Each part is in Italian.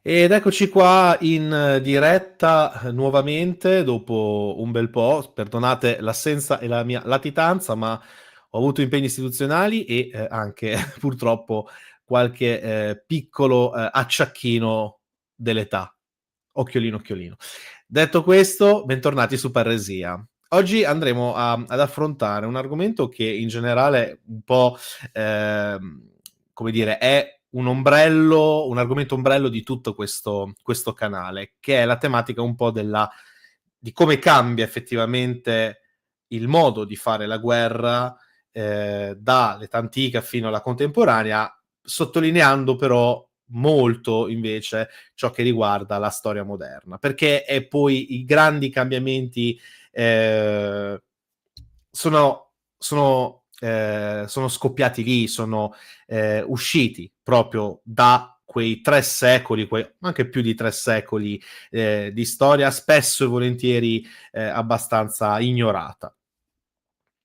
Ed eccoci qua in diretta nuovamente dopo un bel po'. Perdonate l'assenza e la mia latitanza, ma ho avuto impegni istituzionali e anche purtroppo qualche piccolo acciacchino dell'età. Occhiolino, occhiolino. Detto questo, bentornati su Parresia. Oggi andremo ad affrontare un argomento che in generale un po', come dire, è un argomento ombrello di tutto questo canale, che è la tematica un po' di come cambia effettivamente il modo di fare la guerra, dall'età antica fino alla contemporanea, sottolineando però molto invece ciò che riguarda la storia moderna, perché è poi i grandi cambiamenti eh, sono scoppiati lì, sono usciti proprio da quei 3 secoli, anche più di 3 secoli di storia, spesso e volentieri abbastanza ignorata.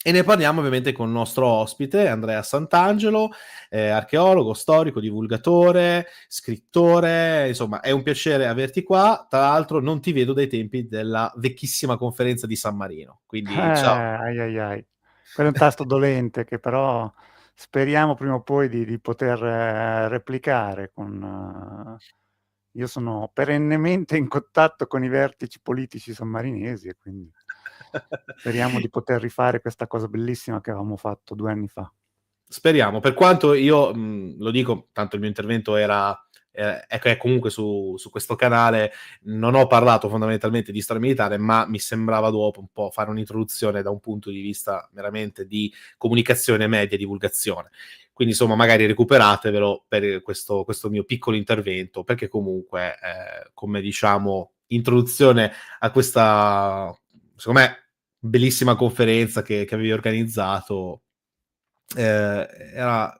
E ne parliamo ovviamente con il nostro ospite, Andrea Sant'Angelo, archeologo, storico, divulgatore, scrittore, insomma è un piacere averti qua. Tra l'altro non ti vedo dai tempi della vecchissima conferenza di San Marino, quindi ciao. Ai ai ai. Quello è un tasto dolente che però speriamo prima o poi di poter replicare io sono perennemente in contatto con i vertici politici sammarinesi e quindi speriamo di poter rifare questa cosa bellissima che avevamo fatto 2 anni fa. Speriamo, per quanto io lo dico, tanto il mio intervento è comunque su questo canale, non ho parlato fondamentalmente di storia militare, ma mi sembrava dopo un po' fare un'introduzione da un punto di vista veramente di comunicazione media e divulgazione. Quindi insomma magari recuperatevelo per questo mio piccolo intervento, perché comunque come diciamo introduzione a questa, secondo me, bellissima conferenza che avevi organizzato, era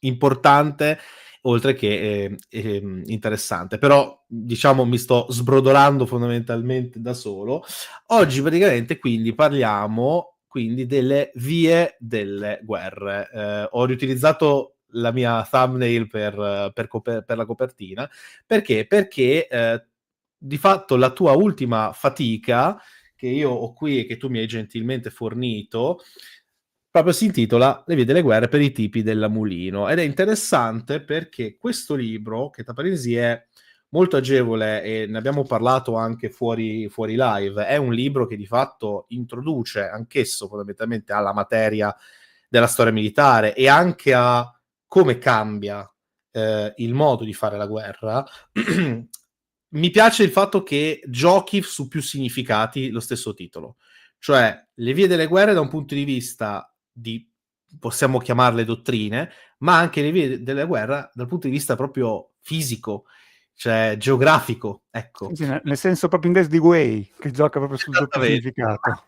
importante oltre che interessante. Però, diciamo, mi sto sbrodolando fondamentalmente da solo. Oggi praticamente quindi parliamo quindi delle vie delle guerre. Ho riutilizzato la mia thumbnail per la copertina. Perché? Perché di fatto la tua ultima fatica che io ho qui e che tu mi hai gentilmente fornito, proprio si intitola Le vie delle guerre per i tipi della Mulino, ed è interessante perché questo libro, che tra parentesi è molto agevole e ne abbiamo parlato anche fuori live, è un libro che di fatto introduce anch'esso fondamentalmente alla materia della storia militare e anche a come cambia il modo di fare la guerra. Mi piace il fatto che giochi su più significati lo stesso titolo, cioè le vie delle guerre da un punto di vista di, possiamo chiamarle dottrine, ma anche le vie della guerra dal punto di vista proprio fisico, cioè geografico, ecco. Sì, sì, nel senso proprio inglese di way, che gioca proprio sul doppio Esattamente. significato.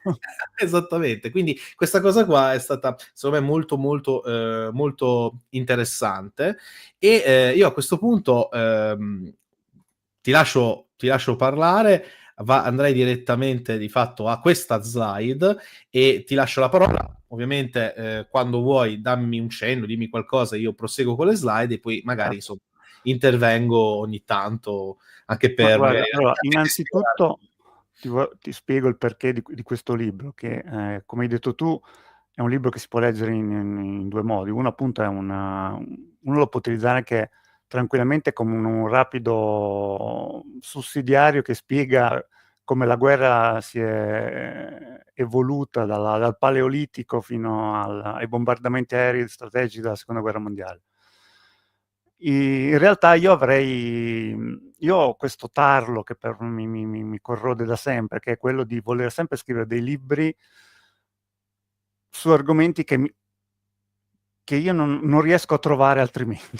Esattamente. Quindi questa cosa qua è stata, secondo me, molto, molto, molto interessante. E io a questo punto ti lascio parlare, andrei direttamente di fatto a questa slide e ti lascio la parola. Ovviamente, quando vuoi, dammi un cenno, dimmi qualcosa, io proseguo con le slide e poi magari Certo. insomma, intervengo ogni tanto anche Ma per guarda, magari allora, testimoniare. innanzitutto ti spiego il perché di questo libro, che come hai detto tu è un libro che si può leggere in 2 modi. Uno appunto uno lo può utilizzare anche tranquillamente come un rapido sussidiario che spiega come la guerra si è evoluta dal Paleolitico fino ai bombardamenti aerei strategici della Seconda Guerra Mondiale. In realtà io ho questo tarlo che mi corrode da sempre, che è quello di voler sempre scrivere dei libri su argomenti che io non riesco a trovare altrimenti.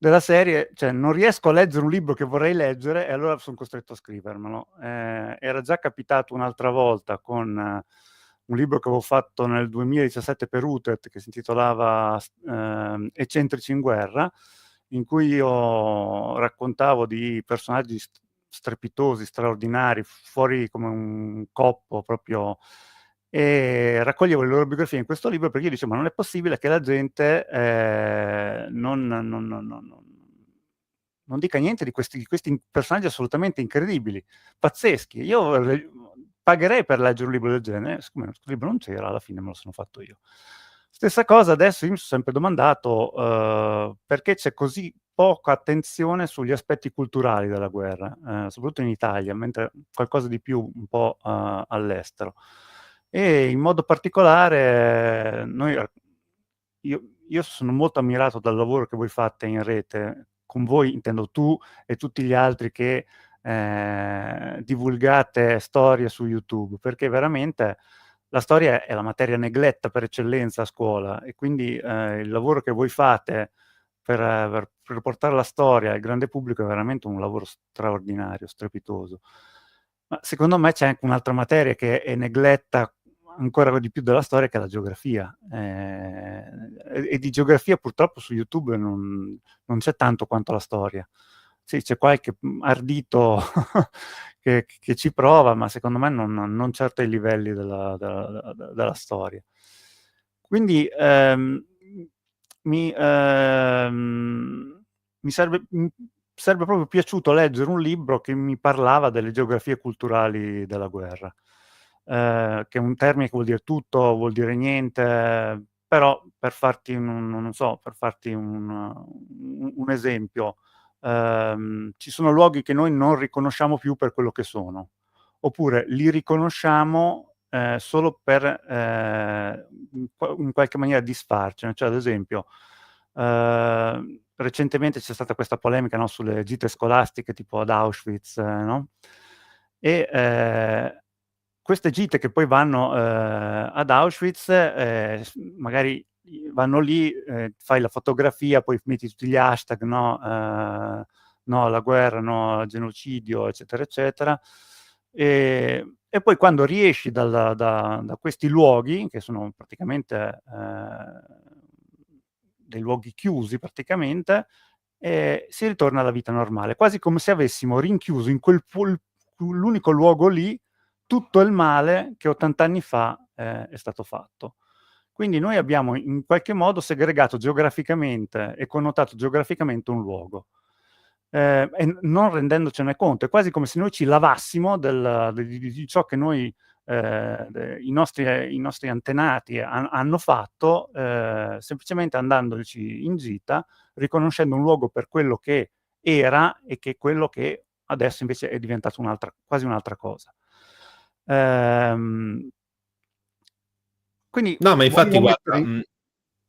Della serie, cioè non riesco a leggere un libro che vorrei leggere e allora sono costretto a scrivermelo. Era già capitato un'altra volta con un libro che avevo fatto nel 2017 per UTET che si intitolava Eccentrici in guerra, in cui io raccontavo di personaggi strepitosi, straordinari, fuori come un coppo proprio, e raccoglievo le loro biografie in questo libro perché io dicevo, ma non è possibile che la gente non non dica niente di questi personaggi assolutamente incredibili, pazzeschi. Io pagherei per leggere un libro del genere, siccome questo libro non c'era, alla fine me lo sono fatto io. Stessa cosa adesso, io mi sono sempre domandato perché c'è così poca attenzione sugli aspetti culturali della guerra, soprattutto in Italia, mentre qualcosa di più un po' all'estero. E in modo particolare io sono molto ammirato dal lavoro che voi fate in rete, con voi intendo tu e tutti gli altri che divulgate storie su YouTube, perché veramente la storia è la materia negletta per eccellenza a scuola, e quindi il lavoro che voi fate per portare la storia al grande pubblico è veramente un lavoro straordinario, strepitoso. Ma secondo me c'è anche un'altra materia che è negletta ancora di più della storia, che è la geografia. E di geografia purtroppo su YouTube non c'è tanto quanto la storia. Sì, c'è qualche ardito che ci prova, ma secondo me non certo ai livelli della storia. Quindi mi, ehm, mi sarebbe proprio piaciuto leggere un libro che mi parlava delle geografie culturali della guerra, che è un termine che vuol dire tutto, vuol dire niente, però per farti non so, per farti un esempio, ci sono luoghi che noi non riconosciamo più per quello che sono, oppure li riconosciamo solo per in qualche maniera disfarcene. Cioè, ad esempio, recentemente c'è stata questa polemica, no, sulle gite scolastiche tipo ad Auschwitz, no? E queste gite che poi vanno ad Auschwitz, magari vanno lì, fai la fotografia, poi metti tutti gli hashtag, no, no alla guerra, no al genocidio, eccetera, eccetera. E poi quando riesci da questi luoghi, che sono praticamente dei luoghi chiusi praticamente, si ritorna alla vita normale, quasi come se avessimo rinchiuso in l'unico luogo lì tutto il male che 80 anni fa è stato fatto. Quindi noi abbiamo in qualche modo segregato geograficamente e connotato geograficamente un luogo, e non rendendocene conto. È quasi come se noi ci lavassimo di ciò che noi, i nostri antenati hanno fatto, semplicemente andandoci in gita, riconoscendo un luogo per quello che era e che quello che adesso invece è diventato quasi un'altra cosa. Quindi No, ma infatti, volevo guarda, mettere...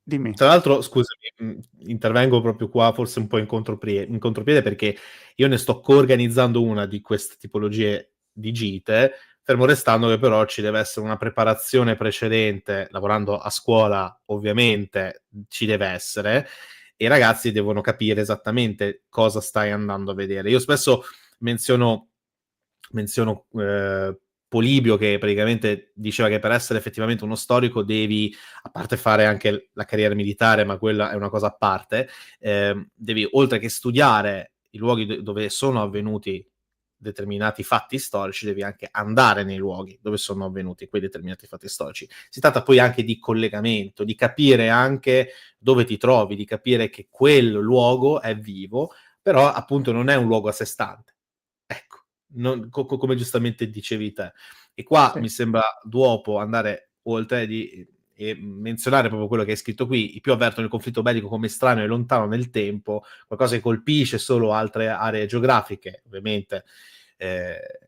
Dimmi. tra l'altro, scusami, intervengo proprio qua, forse un po' in contropiede, perché io ne sto coorganizzando una di queste tipologie di gite, fermo restando che però ci deve essere una preparazione precedente, lavorando a scuola, ovviamente, ci deve essere, e i ragazzi devono capire esattamente cosa stai andando a vedere. Io spesso menziono Polibio, che praticamente diceva che per essere effettivamente uno storico devi, a parte fare anche la carriera militare, ma quella è una cosa a parte, devi, oltre che studiare i luoghi dove sono avvenuti determinati fatti storici, devi anche andare nei luoghi dove sono avvenuti quei determinati fatti storici. Si tratta poi anche di collegamento, di capire anche dove ti trovi, di capire che quel luogo è vivo, però appunto non è un luogo a sé stante. Ecco, come giustamente dicevi te. E qua Sì. mi sembra d'uopo andare oltre e menzionare proprio quello che è scritto qui: i più avvertono il conflitto bellico come strano e lontano nel tempo, qualcosa che colpisce solo altre aree geografiche. Ovviamente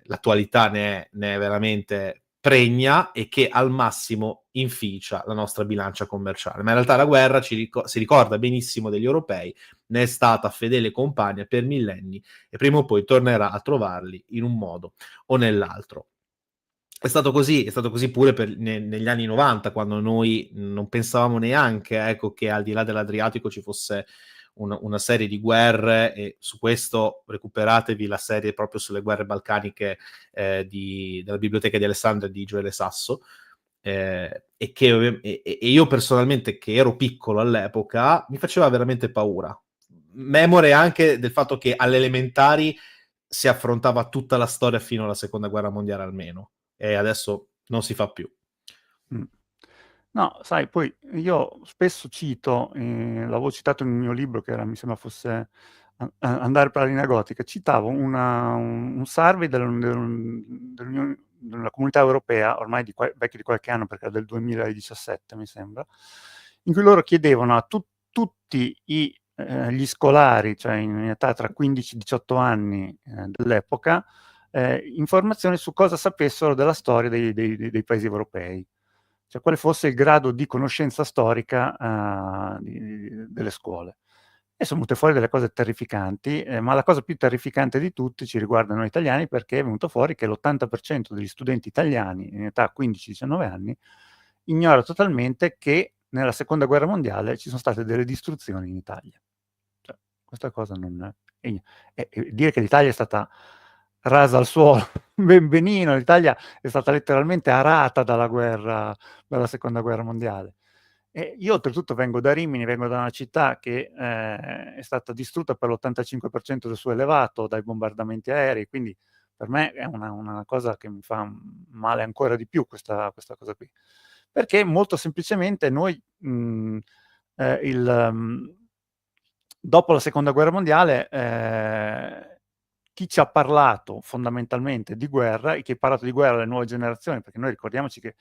l'attualità ne è veramente pregna, e che al massimo inficia la nostra bilancia commerciale. Ma in realtà la guerra si ricorda benissimo degli europei, ne è stata fedele compagna per millenni, e prima o poi tornerà a trovarli in un modo o nell'altro. È stato così pure negli anni 90, quando noi non pensavamo neanche, ecco, che al di là dell'Adriatico ci fosse una serie di guerre, e su questo recuperatevi la serie proprio sulle guerre balcaniche della Biblioteca di Alessandria di Gioele Sasso, e io personalmente, che ero piccolo all'epoca, mi faceva veramente paura. Memore anche del fatto che alle elementari si affrontava tutta la storia fino alla seconda guerra mondiale almeno, e adesso non si fa più. Mm. No, sai, poi io spesso cito, l'avevo citato nel mio libro, che era, mi sembra fosse andare per la linea gotica, citavo un survey della comunità europea, ormai vecchio di qualche anno, perché era del 2017 mi sembra, in cui loro chiedevano a tutti gli scolari, cioè in età tra 15 e 18 anni dell'epoca, informazioni su cosa sapessero della storia dei paesi europei, cioè quale fosse il grado di conoscenza storica delle scuole. E sono venute fuori delle cose terrificanti, ma la cosa più terrificante di tutti ci riguarda noi italiani, perché è venuto fuori che l'80% degli studenti italiani in età 15-19 anni ignora totalmente che nella seconda guerra mondiale ci sono state delle distruzioni in Italia. Cioè, questa cosa non è... E dire che l'Italia è stata rasa al suolo, benvenino, l'Italia è stata letteralmente arata dalla seconda guerra mondiale. E io oltretutto vengo da Rimini, vengo da una città che è stata distrutta per l'85% del suo elevato dai bombardamenti aerei, quindi per me è una cosa che mi fa male ancora di più questa cosa qui. Perché molto semplicemente noi, dopo la seconda guerra mondiale, chi ci ha parlato fondamentalmente di guerra, e chi ha parlato di guerra alle nuove generazioni, perché noi ricordiamoci che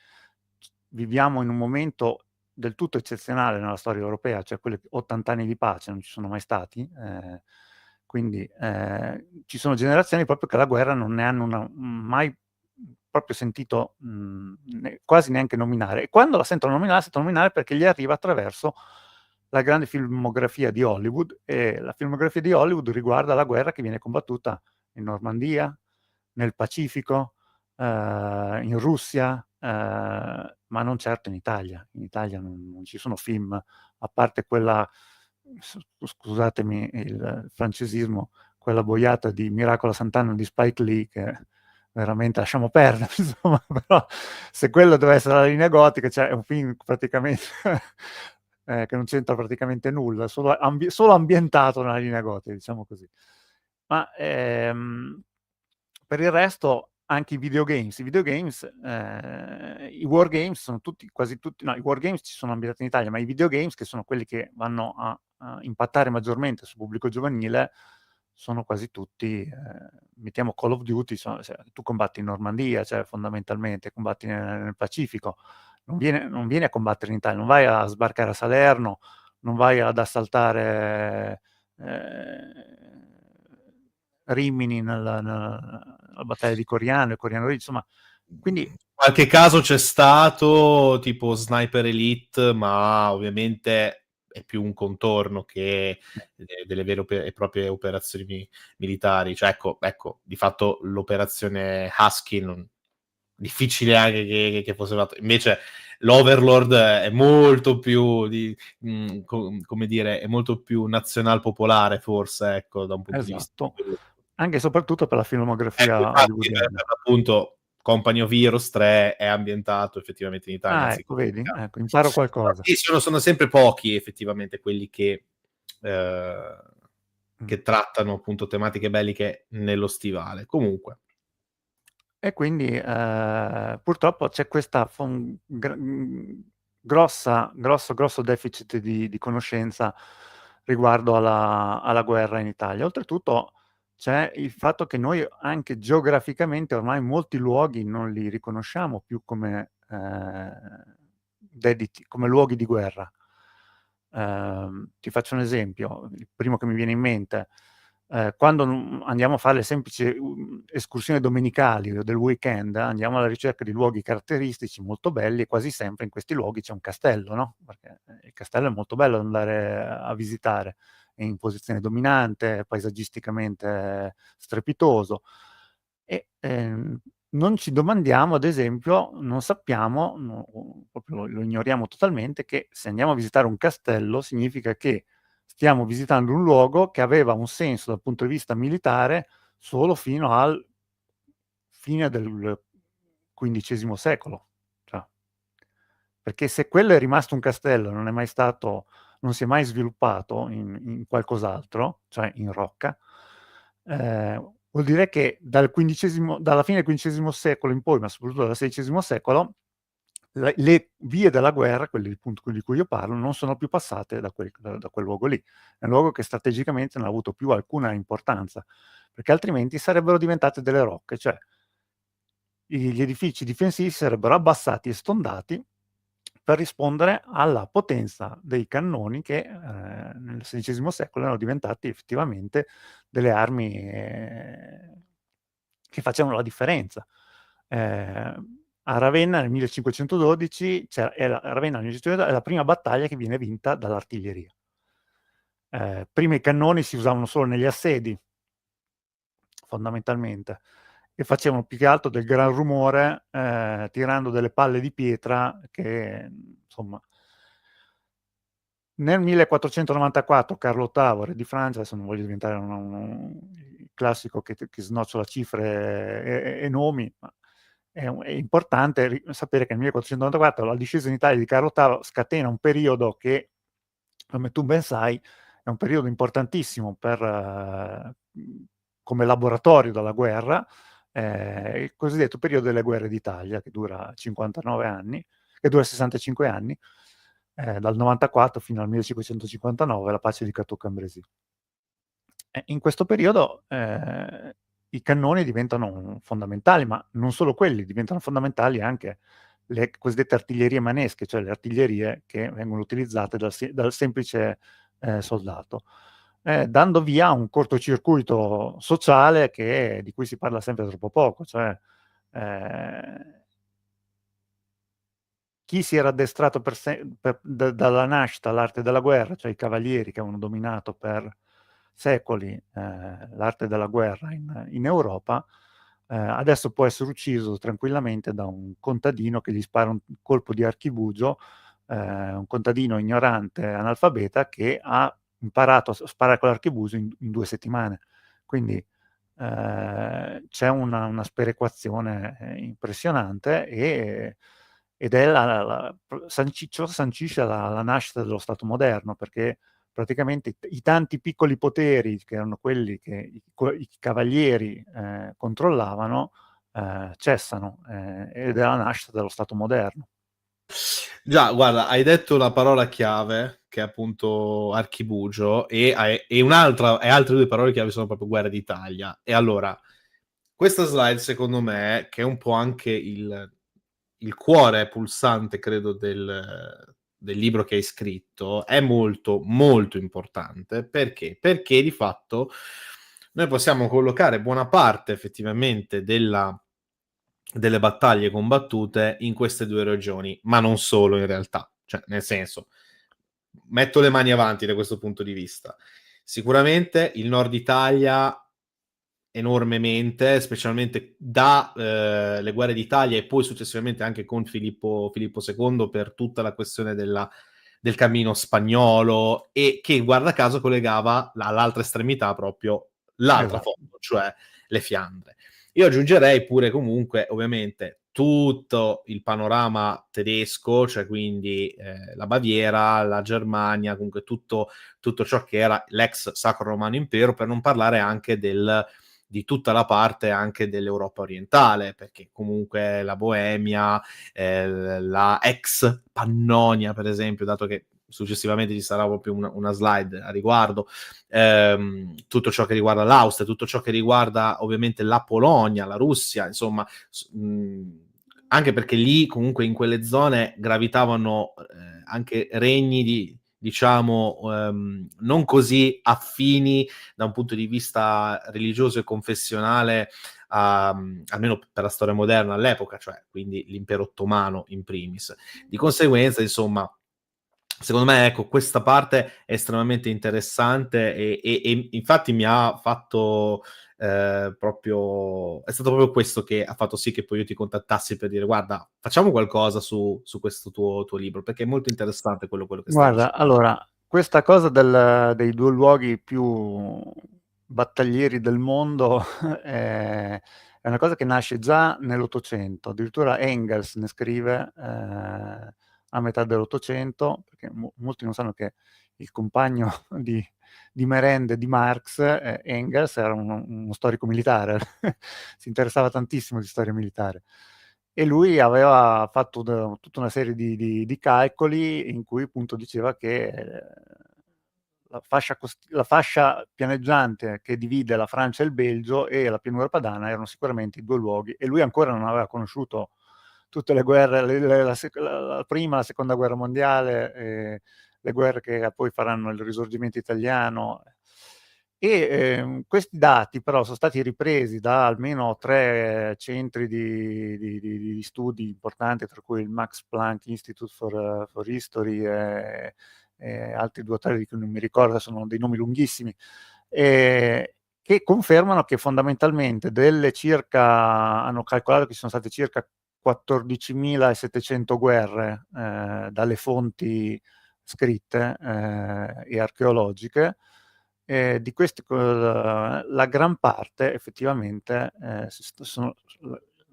viviamo in un momento del tutto eccezionale nella storia europea, cioè quelle 80 anni di pace non ci sono mai stati, quindi ci sono generazioni proprio che la guerra non ne hanno mai proprio sentito quasi neanche nominare, e quando la sentono nominare perché gli arriva attraverso la grande filmografia di Hollywood, e la filmografia di Hollywood riguarda la guerra che viene combattuta in Normandia, nel Pacifico, in Russia, ma non certo in Italia. In Italia non ci sono film, a parte quella, scusatemi il francesismo, quella boiata di Miracolo a Sant'Anna di Spike Lee, che veramente lasciamo perdere, insomma, però se quello deve essere la linea gotica, cioè è un film praticamente che non c'entra praticamente nulla, solo ambientato nella linea gotica, diciamo così. Ma per il resto anche i videogames, i wargames sono quasi tutti, no, i wargames ci sono ambientati in Italia, ma i videogames, che sono quelli che vanno a impattare maggiormente sul pubblico giovanile, sono quasi tutti, mettiamo Call of Duty, cioè, tu combatti in Normandia, cioè fondamentalmente combatti nel Pacifico, non vieni a combattere in Italia, non vai a sbarcare a Salerno, non vai ad assaltare Rimini nella battaglia di Coriano e Coriano, insomma, quindi Qualche caso c'è stato, tipo Sniper Elite, ma ovviamente è più un contorno che delle vere e proprie operazioni militari. Cioè, ecco, di fatto l'operazione Husky difficile anche che fosse fatto. Invece l'Overlord è molto più come dire, è molto più nazional popolare, forse, ecco, da un punto di vista esatto, anche e soprattutto per la ecco, filmografia infatti, hollywoodiana. per l'appunto, Company of Heroes 3 è ambientato effettivamente in Italia, Ah, anziché ecco, in vedi? America. Ecco, imparo qualcosa. Sì, sono sempre pochi effettivamente quelli Mh. che trattano appunto tematiche belliche nello stivale. Comunque, E quindi, purtroppo c'è questa grosso deficit di conoscenza riguardo alla guerra in Italia. Oltretutto c'è il fatto che noi anche geograficamente ormai molti luoghi non li riconosciamo più come dediti come luoghi di guerra. Ti faccio un esempio, il primo che mi viene in mente: quando andiamo a fare le semplici escursioni domenicali o del weekend, andiamo alla ricerca di luoghi caratteristici molto belli, e quasi sempre in questi luoghi c'è un castello, no, perché il castello è molto bello da andare a visitare, è in posizione dominante, è paesaggisticamente strepitoso, e non ci domandiamo, ad esempio, non sappiamo, proprio lo ignoriamo totalmente, che se andiamo a visitare un castello significa che stiamo visitando un luogo che aveva un senso dal punto di vista militare solo fino al fine del XV secolo. Cioè, perché se quello è rimasto un castello, non si è mai sviluppato in qualcos'altro, cioè in rocca, vuol dire che dalla fine del XV secolo in poi, ma soprattutto dal XVI secolo, le vie della guerra, quelle appunto di cui io parlo, non sono più passate da quel luogo lì. È un luogo che strategicamente non ha avuto più alcuna importanza, perché altrimenti sarebbero diventate delle rocche, cioè gli edifici difensivi sarebbero abbassati e stondati per rispondere alla potenza dei cannoni che nel XVI secolo erano diventati effettivamente delle armi che facevano la differenza. A Ravenna nel 1512, Ravenna nel 1512 è la prima battaglia che viene vinta dall'artiglieria. Prima i cannoni si usavano solo negli assedi, fondamentalmente, e facevano più che altro del gran rumore tirando delle palle di pietra che, insomma, nel 1494 Carlo VIII, re di Francia, adesso non voglio diventare il classico che snocciola cifre e nomi, ma è importante sapere che nel 1494 la discesa in Italia di Carlo VIII scatena un periodo che, come tu ben sai, è un periodo importantissimo come laboratorio della guerra, il cosiddetto periodo delle guerre d'Italia, che dura 59 anni, che dura 65 anni, dal 94 fino al 1559, la pace di Cateau-Cambrésis. In questo periodo i cannoni diventano fondamentali, ma non solo quelli, diventano fondamentali anche le cosiddette artiglierie manesche, cioè le artiglierie che vengono utilizzate dal semplice soldato, dando via a un cortocircuito sociale di cui si parla sempre troppo poco, cioè chi si era addestrato dalla nascita all'arte della guerra, cioè i cavalieri che avevano dominato per secoli l'arte della guerra in Europa, adesso può essere ucciso tranquillamente da un contadino che gli spara un colpo di archibugio, un contadino ignorante, analfabeta, che ha imparato a sparare con l'archibugio in 2 settimane. Quindi c'è una sperequazione impressionante ed è sancisce la nascita dello Stato moderno, perché praticamente i tanti piccoli poteri che erano quelli che i cavalieri controllavano cessano ed è la nascita dello Stato moderno. Già, guarda, hai detto la parola chiave, che è appunto archibugio, e altre due parole chiave sono proprio guerra d'Italia. E allora, questa slide, secondo me, che è un po' anche il cuore pulsante, credo, del libro che hai scritto, è molto, molto importante. Perché? Perché di fatto noi possiamo collocare buona parte, effettivamente, delle battaglie combattute in queste due regioni, ma non solo in realtà. Cioè, nel senso, metto le mani avanti da questo punto di vista. Sicuramente il nord Italia enormemente, specialmente da le guerre d'Italia e poi successivamente anche con Filippo II per tutta la questione del cammino spagnolo e che guarda caso collegava all'altra estremità proprio l'altra Esatto. fondo, cioè le Fiandre. Io aggiungerei pure comunque ovviamente tutto il panorama tedesco, cioè quindi la Baviera, la Germania, comunque tutto ciò che era l'ex Sacro Romano Impero, per non parlare anche di tutta la parte anche dell'Europa orientale, perché comunque la Boemia, la ex Pannonia, per esempio, dato che successivamente ci sarà proprio una slide a riguardo, tutto ciò che riguarda l'Austria, tutto ciò che riguarda ovviamente la Polonia, la Russia, insomma, anche perché lì comunque in quelle zone gravitavano anche regni diciamo non così affini da un punto di vista religioso e confessionale, almeno per la storia moderna all'epoca, cioè quindi l'impero ottomano in primis. Di conseguenza, insomma, secondo me, ecco, questa parte è estremamente interessante e infatti mi ha fatto proprio... È stato proprio questo che ha fatto sì che poi io ti contattassi per dire guarda, facciamo qualcosa su questo tuo libro, perché è molto interessante quello che stai Guarda, dicendo. allora, questa cosa dei 2 luoghi più battaglieri del mondo è una cosa che nasce già nell'Ottocento, addirittura Engels ne scrive a metà dell'Ottocento, perché molti non sanno che il compagno di merende di Marx, Engels, era uno storico militare, si interessava tantissimo di storia militare. e lui aveva fatto tutta una serie di calcoli in cui appunto diceva che la fascia pianeggiante che divide la Francia e il Belgio e la pianura padana erano sicuramente i due luoghi, e lui ancora non aveva conosciuto tutte le guerre, la prima, la seconda guerra mondiale, le guerre che poi faranno il risorgimento italiano. E questi dati però sono stati ripresi da almeno 3 centri di studi importanti, tra cui il Max Planck Institute for History e altri 2 o 3 di cui non mi ricordo, sono dei nomi lunghissimi, che confermano che fondamentalmente hanno calcolato che ci sono state circa 14.700 guerre dalle fonti scritte e archeologiche. Di queste, la gran parte effettivamente, la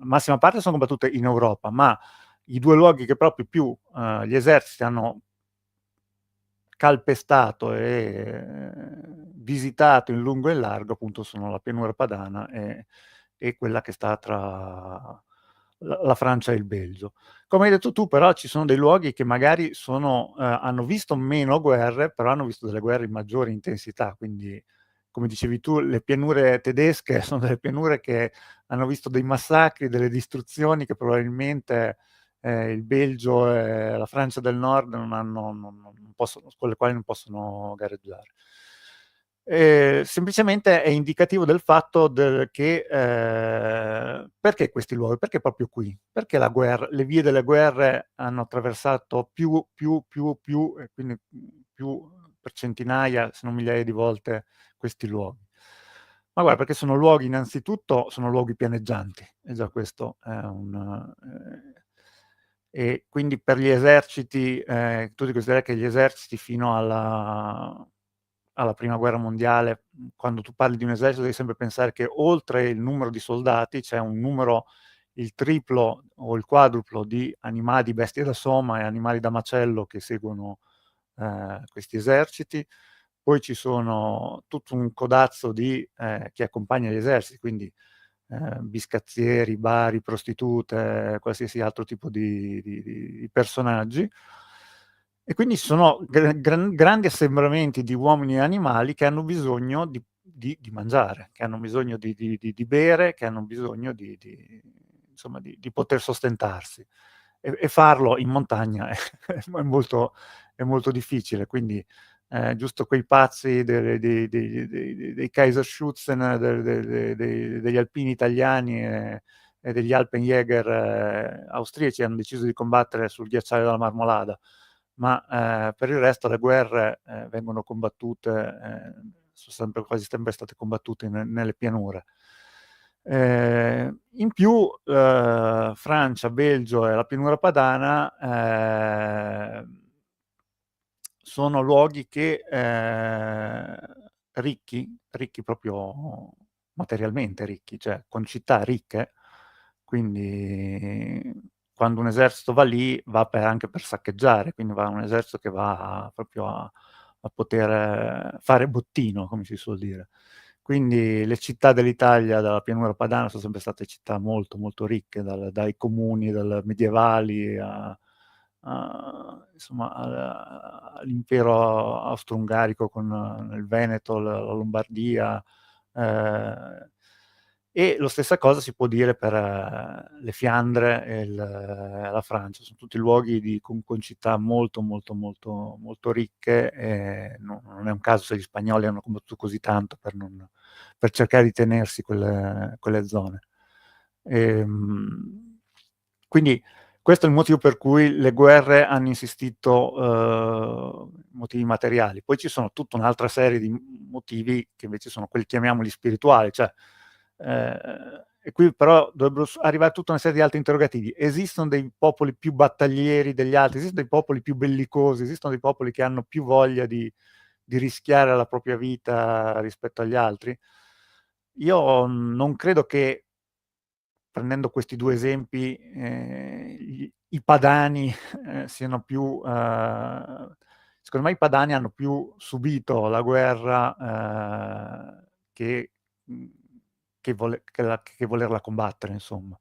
massima parte sono combattute in Europa, ma i due luoghi che proprio più gli eserciti hanno calpestato e visitato in lungo e in largo, appunto, sono la pianura padana e quella che sta tra la Francia e il Belgio. Come hai detto tu, però, ci sono dei luoghi che magari hanno visto meno guerre, però hanno visto delle guerre in maggiore intensità, quindi, come dicevi tu, le pianure tedesche sono delle pianure che hanno visto dei massacri, delle distruzioni che probabilmente il Belgio e la Francia del Nord con le quali non possono gareggiare. Semplicemente è indicativo del fatto che perché questi luoghi? Perché proprio qui? Perché le vie delle guerre hanno attraversato e quindi più per centinaia, se non migliaia di volte questi luoghi? Ma guarda, perché sono luoghi, innanzitutto, sono luoghi pianeggianti, e già questo è e quindi per gli eserciti, tu devi considerare che gli eserciti fino alla prima guerra mondiale, quando tu parli di un esercito devi sempre pensare che oltre il numero di soldati c'è un numero, il triplo o il quadruplo di animali, di bestie da soma e animali da macello che seguono questi eserciti. Poi ci sono tutto un codazzo di che accompagna gli eserciti, quindi biscazzieri, bari, prostitute, qualsiasi altro tipo di personaggi. E quindi ci sono grandi assembramenti di uomini e animali che hanno bisogno di mangiare, che hanno bisogno di bere, che hanno bisogno insomma, di poter sostentarsi. E farlo in montagna è molto difficile, quindi giusto quei pazzi dei Kaiserschützen, degli alpini italiani e degli Alpenjäger austriaci hanno deciso di combattere sul ghiacciaio della Marmolada, ma per il resto le guerre vengono combattute, sono quasi sempre state combattute nelle pianure. In più, Francia, Belgio e la pianura padana sono luoghi che ricchi proprio materialmente ricchi, cioè con città ricche, quindi quando un esercito va lì va anche per saccheggiare, quindi va un esercito che va proprio a poter fare bottino, come si suol dire. Quindi le città dell'Italia, della pianura padana, sono sempre state città molto, molto ricche, dai comuni medievali insomma, all'impero austro-ungarico con il Veneto, la Lombardia. E lo stessa cosa si può dire per le Fiandre e la Francia. Sono tutti luoghi con città molto, molto, molto, molto ricche, e non è un caso se gli spagnoli hanno combattuto così tanto per cercare di tenersi quelle zone. Quindi questo è il motivo per cui le guerre hanno insistito, motivi materiali. Poi ci sono tutta un'altra serie di motivi che invece sono quelli, chiamiamoli spirituali, cioè, e qui però dovrebbero arrivare tutta una serie di altri interrogativi. Esistono dei popoli più battaglieri degli altri? Esistono dei popoli più bellicosi? Esistono dei popoli che hanno più voglia di rischiare la propria vita rispetto agli altri? Io non credo che, prendendo questi due esempi, i padani siano più... secondo me i padani hanno più subito la guerra che volerla combattere, insomma.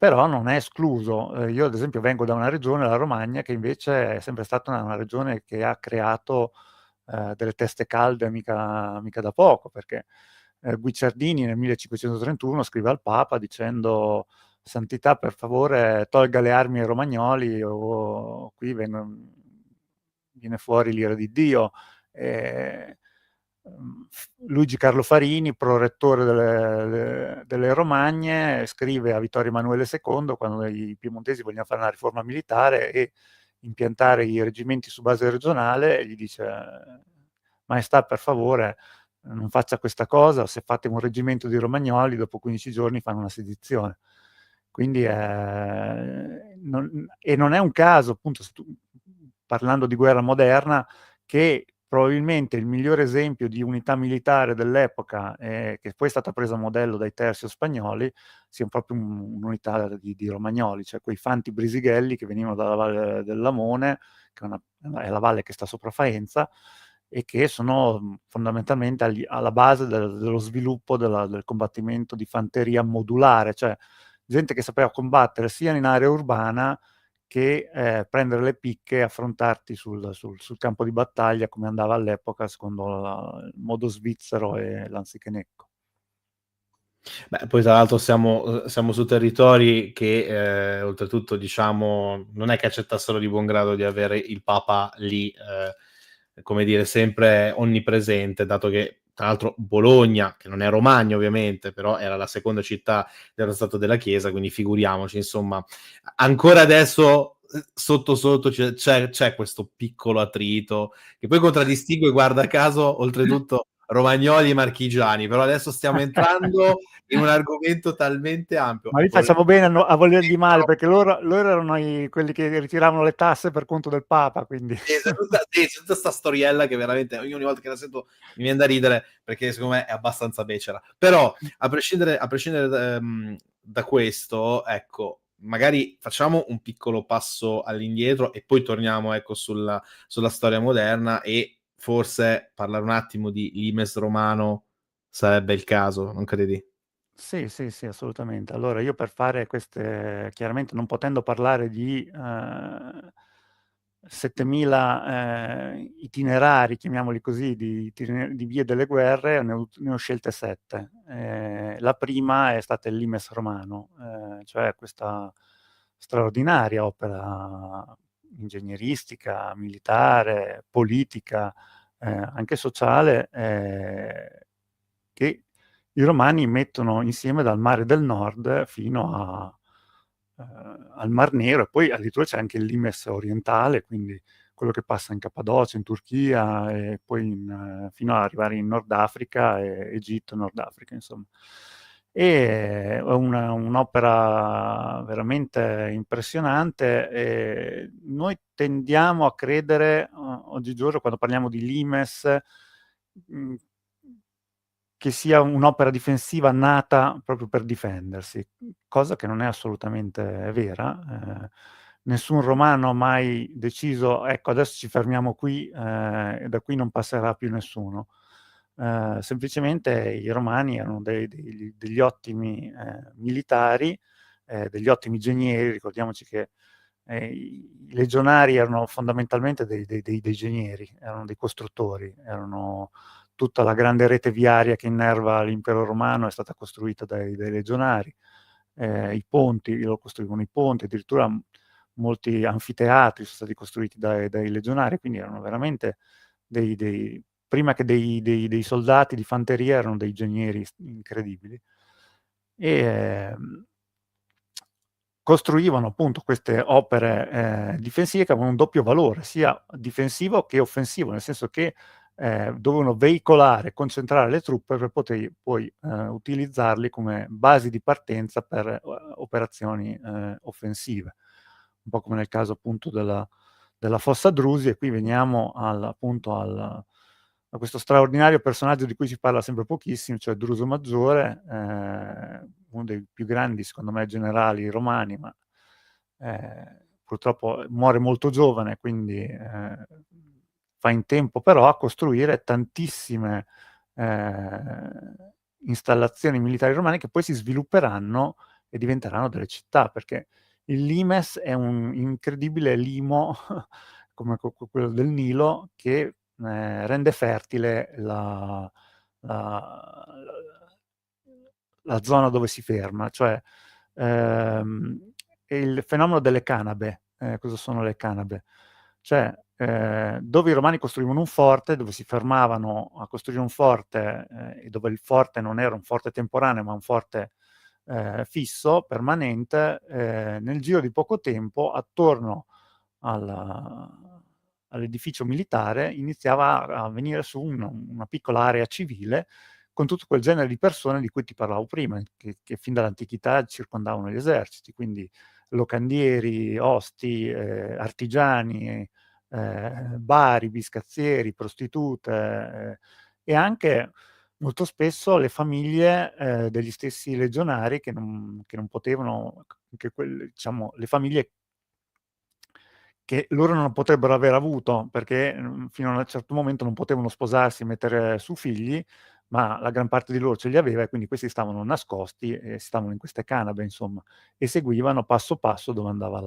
però non è escluso. Io ad esempio vengo da una regione, la Romagna, che invece è sempre stata una regione che ha creato delle teste calde mica da poco, perché Guicciardini nel 1531 scrive al Papa dicendo: Santità, per favore, tolga le armi ai romagnoli o qui viene fuori l'ira di Dio. E, Luigi Carlo Farini, prorettore delle Romagne, scrive a Vittorio Emanuele II, quando i piemontesi vogliono fare una riforma militare e impiantare i reggimenti su base regionale, e gli dice: Maestà, per favore, non faccia questa cosa, se fate un reggimento di romagnoli, dopo 15 giorni fanno una sedizione. Quindi non è un caso, appunto, parlando di guerra moderna, che probabilmente il migliore esempio di unità militare dell'epoca, che poi è stata presa a modello dai terzi spagnoli, sia proprio un'unità di romagnoli, cioè quei fanti brisighelli che venivano dalla Valle del Lamone, che è la valle che sta sopra Faenza, e che sono fondamentalmente alla base dello sviluppo del combattimento di fanteria modulare, cioè gente che sapeva combattere sia in area urbana che prendere le picche e affrontarti sul campo di battaglia, come andava all'epoca secondo il modo svizzero e l'anzichenecco. Beh, poi tra l'altro siamo su territori che, oltretutto, diciamo, non è che accettassero di buon grado di avere il Papa lì, come dire, sempre onnipresente, dato che, tra l'altro, Bologna, che non è Romagna ovviamente, però era la seconda città dello Stato della Chiesa, quindi figuriamoci, insomma. Ancora adesso, sotto sotto c'è questo piccolo attrito, che poi contraddistingue, guarda caso, oltretutto, romagnoli e marchigiani, però adesso stiamo entrando in un argomento talmente ampio. Ma lì facciamo bene a volergli male, perché loro erano quelli che ritiravano le tasse per conto del Papa, quindi... C'è tutta sta storiella che veramente io ogni volta che la sento mi viene da ridere, perché secondo me è abbastanza becera. Però a prescindere da questo, ecco, magari facciamo un piccolo passo all'indietro e poi torniamo, ecco, sulla storia moderna, e forse parlare un attimo di Limes Romano sarebbe il caso, non credi? Sì, sì, sì, assolutamente. Allora, io per fare queste, chiaramente non potendo parlare di 7000 itinerari, chiamiamoli così, di vie delle guerre, ne ho scelte 7. La prima è stata il Limes Romano, cioè questa straordinaria opera ingegneristica, militare, politica, anche sociale, che i romani mettono insieme dal Mare del Nord fino al Mar Nero, e poi addirittura c'è anche il Limes orientale, quindi quello che passa in Cappadocia, in Turchia, e poi fino ad arrivare in Nord Africa, Egitto, Nord Africa, insomma. E è un'opera veramente impressionante. E noi tendiamo a credere, oggigiorno, quando parliamo di Limes, mh, che sia un'opera difensiva nata proprio per difendersi, cosa che non è assolutamente vera. Nessun romano ha mai deciso: ecco, adesso ci fermiamo qui, e da qui non passerà più nessuno. Semplicemente i romani erano degli ottimi militari, degli ottimi ingegneri. Ricordiamoci che i legionari erano fondamentalmente dei ingegneri, erano dei costruttori, erano tutta la grande rete viaria che innerva l'impero romano è stata costruita dai legionari. I ponti, loro costruivano i ponti, addirittura molti anfiteatri sono stati costruiti dai legionari, quindi erano veramente prima che dei soldati di fanteria, erano dei ingegneri incredibili. E costruivano appunto queste opere difensive che avevano un doppio valore, sia difensivo che offensivo, nel senso che dovevano veicolare, concentrare le truppe per poter poi utilizzarli come basi di partenza per operazioni offensive, un po' come nel caso appunto della Fossa Drusi. E qui veniamo appunto a questo straordinario personaggio di cui si parla sempre pochissimo, cioè Druso Maggiore, uno dei più grandi, secondo me, generali romani, ma purtroppo muore molto giovane, quindi fa in tempo però a costruire tantissime installazioni militari romane che poi si svilupperanno e diventeranno delle città, perché il limes è un incredibile limo come quello del Nilo che rende fertile la, la zona dove si ferma, cioè il fenomeno delle canabe. Cosa sono le canabe? Cioè, dove i romani costruivano un forte, dove si fermavano a costruire un forte, e dove il forte non era un forte temporaneo, ma un forte fisso, permanente, nel giro di poco tempo, attorno all'edificio militare, iniziava a venire su una piccola area civile con tutto quel genere di persone di cui ti parlavo prima, che fin dall'antichità circondavano gli eserciti, quindi locandieri, osti, artigiani, bari, biscazzieri, prostitute, e anche molto spesso le famiglie degli stessi legionari che non potevano, diciamo, le famiglie che loro non potrebbero aver avuto, perché fino a un certo momento non potevano sposarsi e mettere su figli, ma la gran parte di loro ce li aveva e quindi questi stavano nascosti e stavano in queste canabe, insomma, e seguivano passo passo dove andava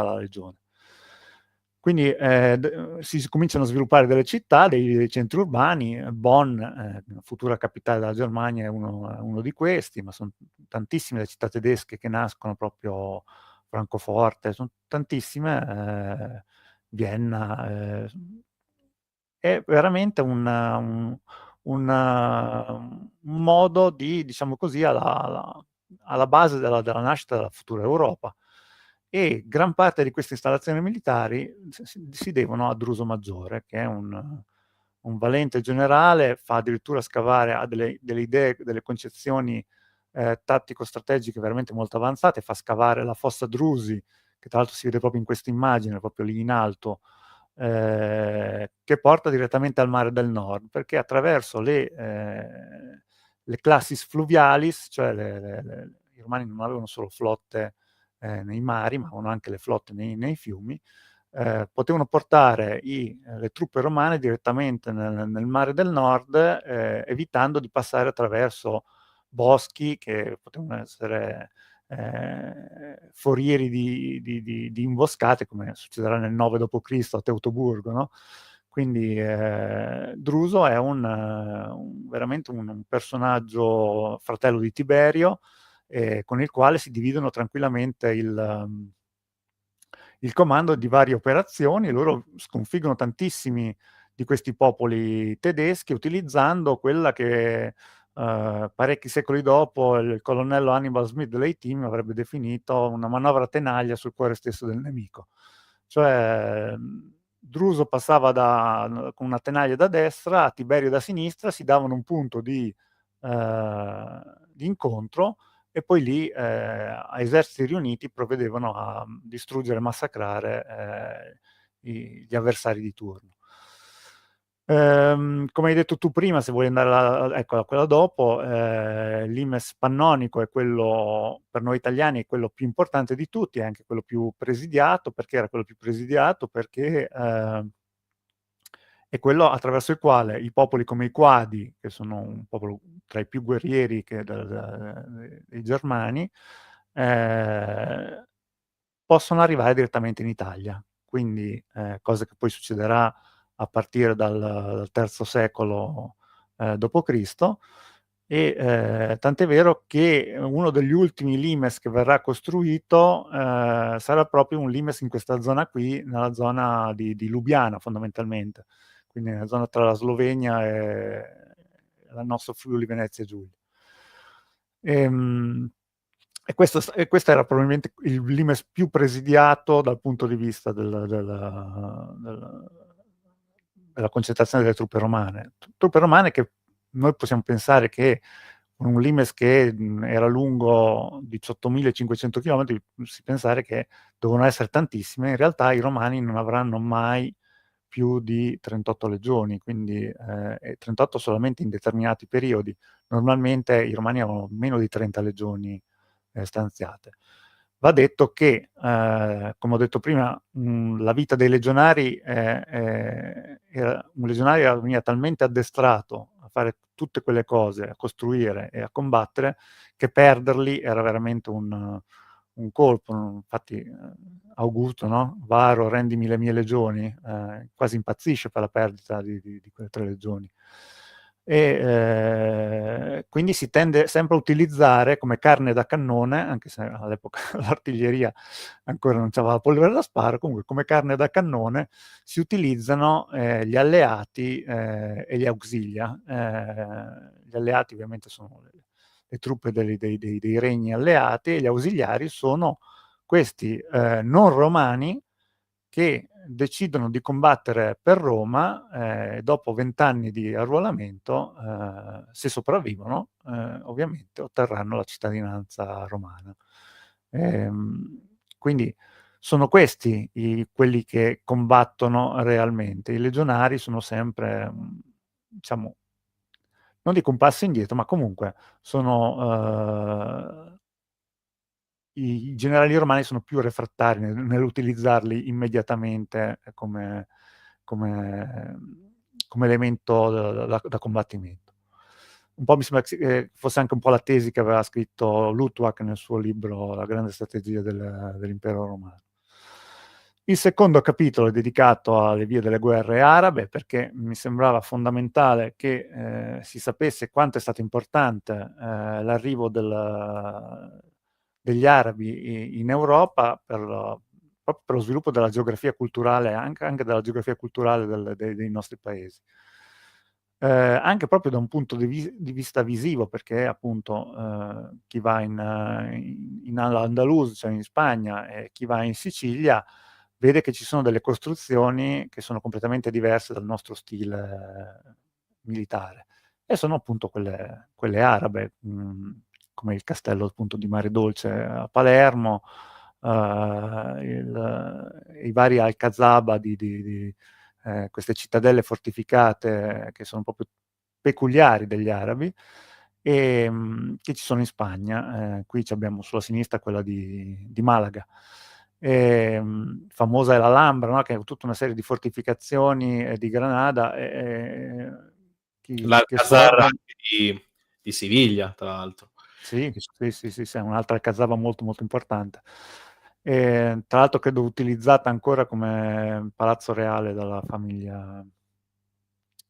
la legione. Quindi si cominciano a sviluppare delle città, dei centri urbani. Bonn, futura capitale della Germania, è uno di questi, ma sono tantissime le città tedesche che nascono proprio, Francoforte, sono tantissime, Vienna. È veramente un modo di, diciamo così, alla base della nascita della futura Europa. E gran parte di queste installazioni militari si devono a Druso Maggiore, che è un valente generale, fa addirittura scavare, ha delle idee, delle concezioni tattico-strategiche veramente molto avanzate, fa scavare la fossa Drusi, che tra l'altro si vede proprio in questa immagine, proprio lì in alto, che porta direttamente al mare del Nord, perché attraverso le classis fluvialis, cioè i romani non avevano solo flotte nei mari, ma avevano anche le flotte nei fiumi, potevano portare le truppe romane direttamente nel mare del Nord, evitando di passare attraverso boschi che potevano essere forieri di imboscate, come succederà nel 9 d.C. a Teutoburgo, no? Quindi Druso è veramente un personaggio fratello di Tiberio, con il quale si dividono tranquillamente il comando di varie operazioni. Loro sconfiggono tantissimi di questi popoli tedeschi utilizzando quella che parecchi secoli dopo il colonnello Hannibal Smith dell'A-Team avrebbe definito una manovra tenaglia sul cuore stesso del nemico. Cioè Druso passava con una tenaglia da destra, a Tiberio da sinistra, si davano un punto di incontro e poi lì a eserciti riuniti provvedevano a distruggere e massacrare gli avversari di turno. Come hai detto tu prima, se vuoi andare ecco, a quella dopo, l'Imes pannonico è quello, per noi italiani, è quello più importante di tutti, è anche quello più presidiato. Perché era quello più presidiato? Perché è quello attraverso il quale i popoli come i Quadi, che sono un popolo tra i più guerrieri dei Germani, possono arrivare direttamente in Italia. Quindi cosa che poi succederà a partire dal III secolo d.C., e tant'è vero che uno degli ultimi limes che verrà costruito sarà proprio un limes in questa zona qui, nella zona di Lubiana fondamentalmente, quindi nella zona tra la Slovenia e il nostro Friuli Venezia Giulia. E questo era probabilmente il limes più presidiato dal punto di vista della concentrazione delle truppe romane. Truppe romane che noi possiamo pensare che con un limes che era lungo 18.500 km, si pensare che dovevano essere tantissime. In realtà i romani non avranno mai più di 38 legioni, quindi 38 solamente in determinati periodi. Normalmente i romani avevano meno di 30 legioni stanziate. Va detto che, come ho detto prima, la vita dei legionari, un legionario veniva talmente addestrato a fare tutte quelle cose a costruire e a combattere, che perderli era veramente un colpo. Infatti Augusto, no? Varo, rendimi le mie legioni, quasi impazzisce per la perdita di quelle 3 legioni. E quindi si tende sempre a utilizzare come carne da cannone, anche se all'epoca l'artiglieria ancora non c'aveva la polvere da sparo, comunque come carne da cannone si utilizzano gli alleati e gli auxilia. Gli alleati ovviamente sono le truppe dei regni alleati, e gli ausiliari sono questi non romani che decidono di combattere per Roma, dopo 20 anni di arruolamento, se sopravvivono, ovviamente otterranno la cittadinanza romana. Quindi sono questi quelli che combattono realmente. I legionari sono sempre, diciamo, non dico un passo indietro, ma comunque sono i generali romani sono più refrattari nell'utilizzarli immediatamente come, come elemento da combattimento. Un po' mi sembra che fosse anche un po' la tesi che aveva scritto Luttwak nel suo libro La grande strategia dell'impero romano. Il secondo capitolo è dedicato alle vie delle guerre arabe, perché mi sembrava fondamentale che si sapesse quanto è stato importante l'arrivo degli arabi in Europa proprio per lo sviluppo della geografia culturale, anche della geografia culturale dei nostri paesi. Anche proprio da un punto di vista visivo, perché appunto chi va in Al-Andalus, cioè in Spagna, e chi va in Sicilia, vede che ci sono delle costruzioni che sono completamente diverse dal nostro stile militare, e sono appunto quelle arabe, come il castello appunto di Mare Dolce a Palermo, i vari Alcazaba queste cittadelle fortificate che sono proprio peculiari degli arabi, che ci sono in Spagna. Qui abbiamo sulla sinistra quella di Malaga. Famosa è l'Alhambra, no? Che è tutta una serie di fortificazioni di Granada che L'Alcazar sorgono. anche di Siviglia, tra l'altro. Sì, sì, è un'altra Alcazaba molto molto importante. Tra l'altro credo utilizzata ancora come palazzo reale dalla famiglia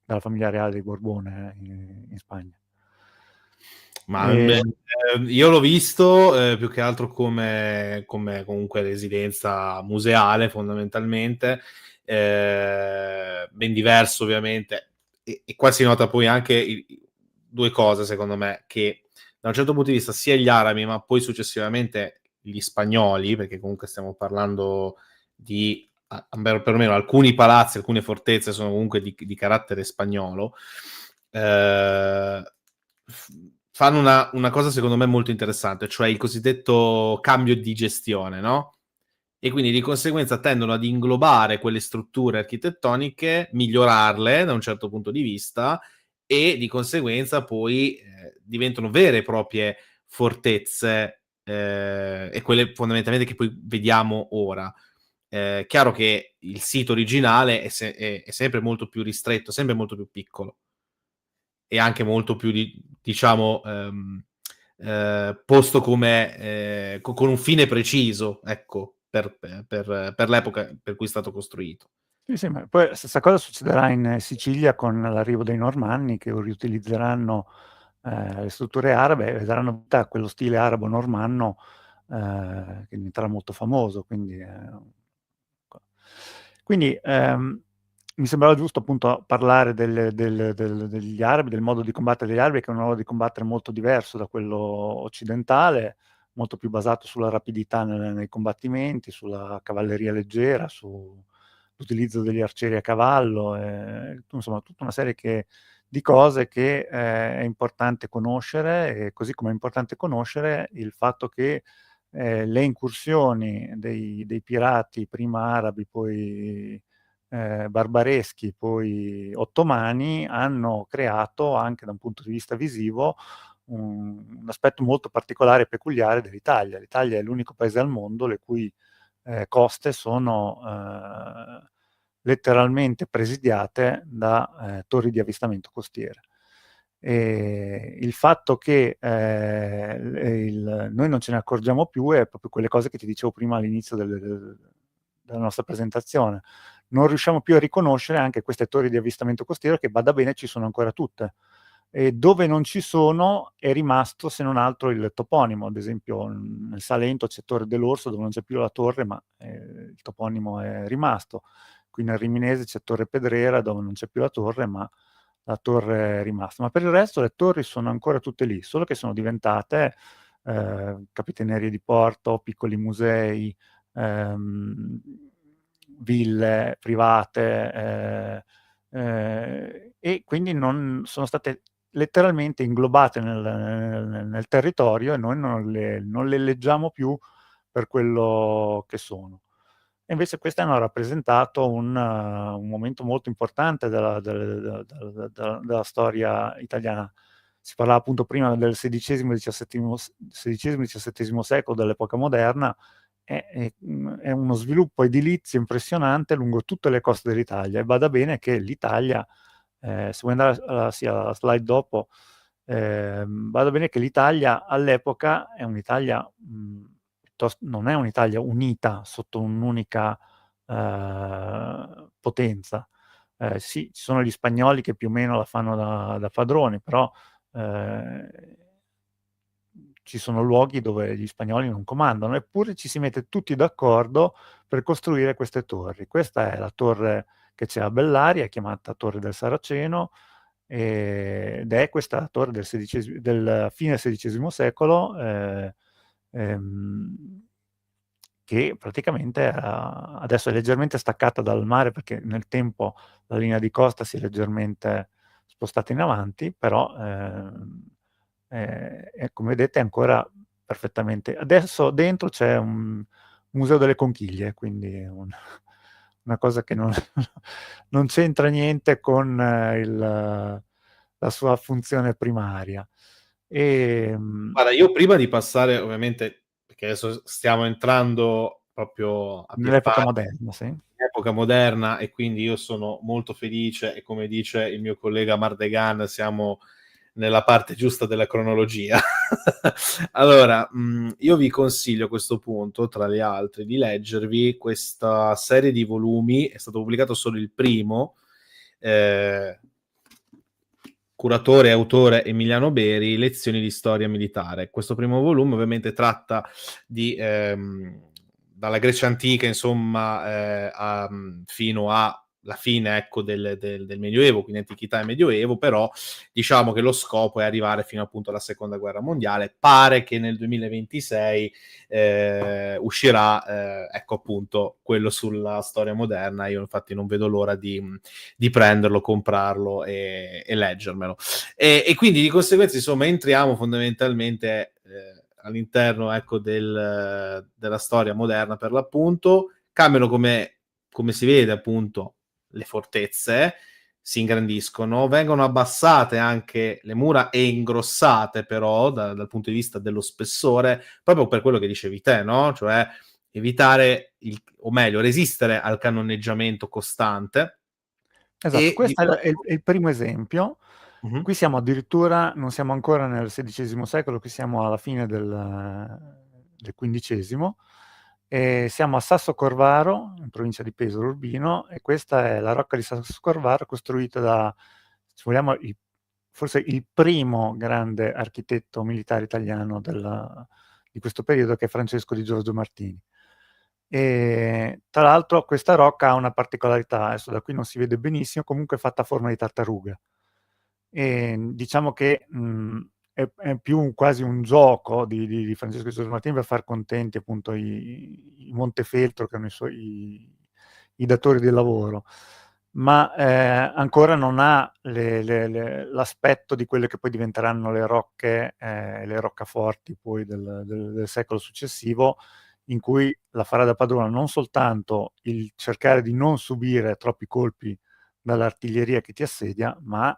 reale dei Borbone in Spagna. Ma io l'ho visto più che altro come comunque residenza museale, fondamentalmente, ben diverso ovviamente, e qua si nota poi anche due cose, secondo me, che da un certo punto di vista sia gli arabi, ma poi successivamente gli spagnoli, perché comunque stiamo parlando di perlomeno alcuni palazzi, alcune fortezze sono comunque di carattere spagnolo, fanno una cosa secondo me molto interessante, cioè il cosiddetto cambio di gestione, no? E quindi di conseguenza tendono ad inglobare quelle strutture architettoniche, migliorarle da un certo punto di vista, e di conseguenza poi diventano vere e proprie fortezze, e quelle fondamentalmente che poi vediamo ora. Chiaro che il sito originale è sempre molto più ristretto, sempre molto più piccolo, e anche molto più diciamo posto come con un fine preciso, ecco, per l'epoca per cui è stato costruito. Sì, sì, ma poi la stessa cosa succederà in Sicilia con l'arrivo dei Normanni, che riutilizzeranno le strutture arabe e daranno vita a quello stile arabo-normanno che diventerà molto famoso. Quindi mi sembrava giusto appunto parlare degli arabi, del modo di combattere degli arabi, che è un modo di combattere molto diverso da quello occidentale, molto più basato sulla rapidità nei combattimenti, sulla cavalleria leggera, sull'utilizzo degli arcieri a cavallo, insomma tutta una serie di cose che è importante conoscere, e così come è importante conoscere il fatto che le incursioni dei pirati, prima arabi, poi barbareschi, poi ottomani, hanno creato anche da un punto di vista visivo un aspetto molto particolare e peculiare dell'Italia. L'Italia è l'unico paese al mondo le cui coste sono letteralmente presidiate da torri di avvistamento costiere. E il fatto che noi non ce ne accorgiamo più è proprio quelle cose che ti dicevo prima all'inizio della nostra presentazione. Non riusciamo più a riconoscere anche queste torri di avvistamento costiero che, bada bene, ci sono ancora tutte. E dove non ci sono è rimasto, se non altro, il toponimo. Ad esempio nel Salento c'è Torre dell'Orso, dove non c'è più la torre, ma il toponimo è rimasto. Qui nel Riminese c'è Torre Pedrera, dove non c'è più la torre, ma la torre è rimasta. Ma per il resto le torri sono ancora tutte lì, solo che sono diventate capitanerie di porto, piccoli musei, ehm, ville private, e quindi non sono state letteralmente inglobate nel territorio, e noi non le leggiamo più per quello che sono. E invece queste hanno rappresentato un momento molto importante della storia italiana. Si parlava appunto prima del XVI-XVII secolo, dell'epoca moderna. È uno sviluppo edilizio impressionante lungo tutte le coste dell'Italia, e bada bene che l'Italia, se vuoi andare sì, alla slide dopo, bada bene che l'Italia all'epoca è un'Italia, non è un'Italia unita sotto un'unica potenza. Sì, ci sono gli spagnoli che più o meno la fanno da padroni, però ci sono luoghi dove gli spagnoli non comandano, eppure ci si mette tutti d'accordo per costruire queste torri. Questa è la torre che c'è a Bellaria, chiamata Torre del Saraceno, ed è questa torre del fine XVI secolo, ehm, che praticamente adesso è leggermente staccata dal mare, perché nel tempo la linea di costa si è leggermente spostata in avanti, però come vedete è ancora perfettamente. Adesso dentro c'è un museo delle conchiglie, quindi una cosa che non, non c'entra niente con la sua funzione primaria. E, Guarda, io prima di passare, ovviamente, perché adesso stiamo entrando proprio a piè nell'epoca pari moderna, sì. in epoca moderna, e quindi io sono molto felice, e come dice il mio collega Mardegan, siamo nella parte giusta della cronologia. Allora, io vi consiglio a questo punto, tra gli altri, di leggervi questa serie di volumi. È stato pubblicato solo il primo, eh, curatore e autore Emiliano Beri, Lezioni di storia militare. Questo primo volume ovviamente tratta di dalla Grecia antica, insomma, fino alla fine, ecco, del Medioevo, quindi antichità e Medioevo, però diciamo che lo scopo è arrivare fino appunto alla Seconda Guerra Mondiale. Pare che nel 2026 uscirà, ecco, appunto, quello sulla storia moderna. Io infatti non vedo l'ora di prenderlo, comprarlo e leggermelo. E quindi di conseguenza, insomma, entriamo fondamentalmente all'interno, ecco, della storia moderna, per l'appunto. Cambiano, come si vede, appunto, le fortezze, si ingrandiscono, vengono abbassate anche le mura e ingrossate, però dal punto di vista dello spessore, proprio per quello che dicevi te, no? Cioè evitare, o meglio, resistere al cannoneggiamento costante. Esatto, E di questo è fatto, il primo esempio. mhm. Qui siamo addirittura, non siamo ancora nel XVI secolo, qui siamo alla fine del XV, e siamo a Sasso Corvaro, in provincia di Pesaro Urbino, e questa è la rocca di Sasso Corvaro, costruita da, se vogliamo, forse il primo grande architetto militare italiano di questo periodo, che è Francesco di Giorgio Martini. E tra l'altro questa rocca ha una particolarità, adesso da qui non si vede benissimo, comunque è fatta a forma di tartaruga. E diciamo che è più quasi un gioco di Francesco di Giorgio Martini per far contenti appunto i Montefeltro, che erano i datori del lavoro, ma ancora non ha l'aspetto di quelle che poi diventeranno le roccaforti poi del secolo successivo, in cui la farà da padrona non soltanto il cercare di non subire troppi colpi dall'artiglieria che ti assedia, ma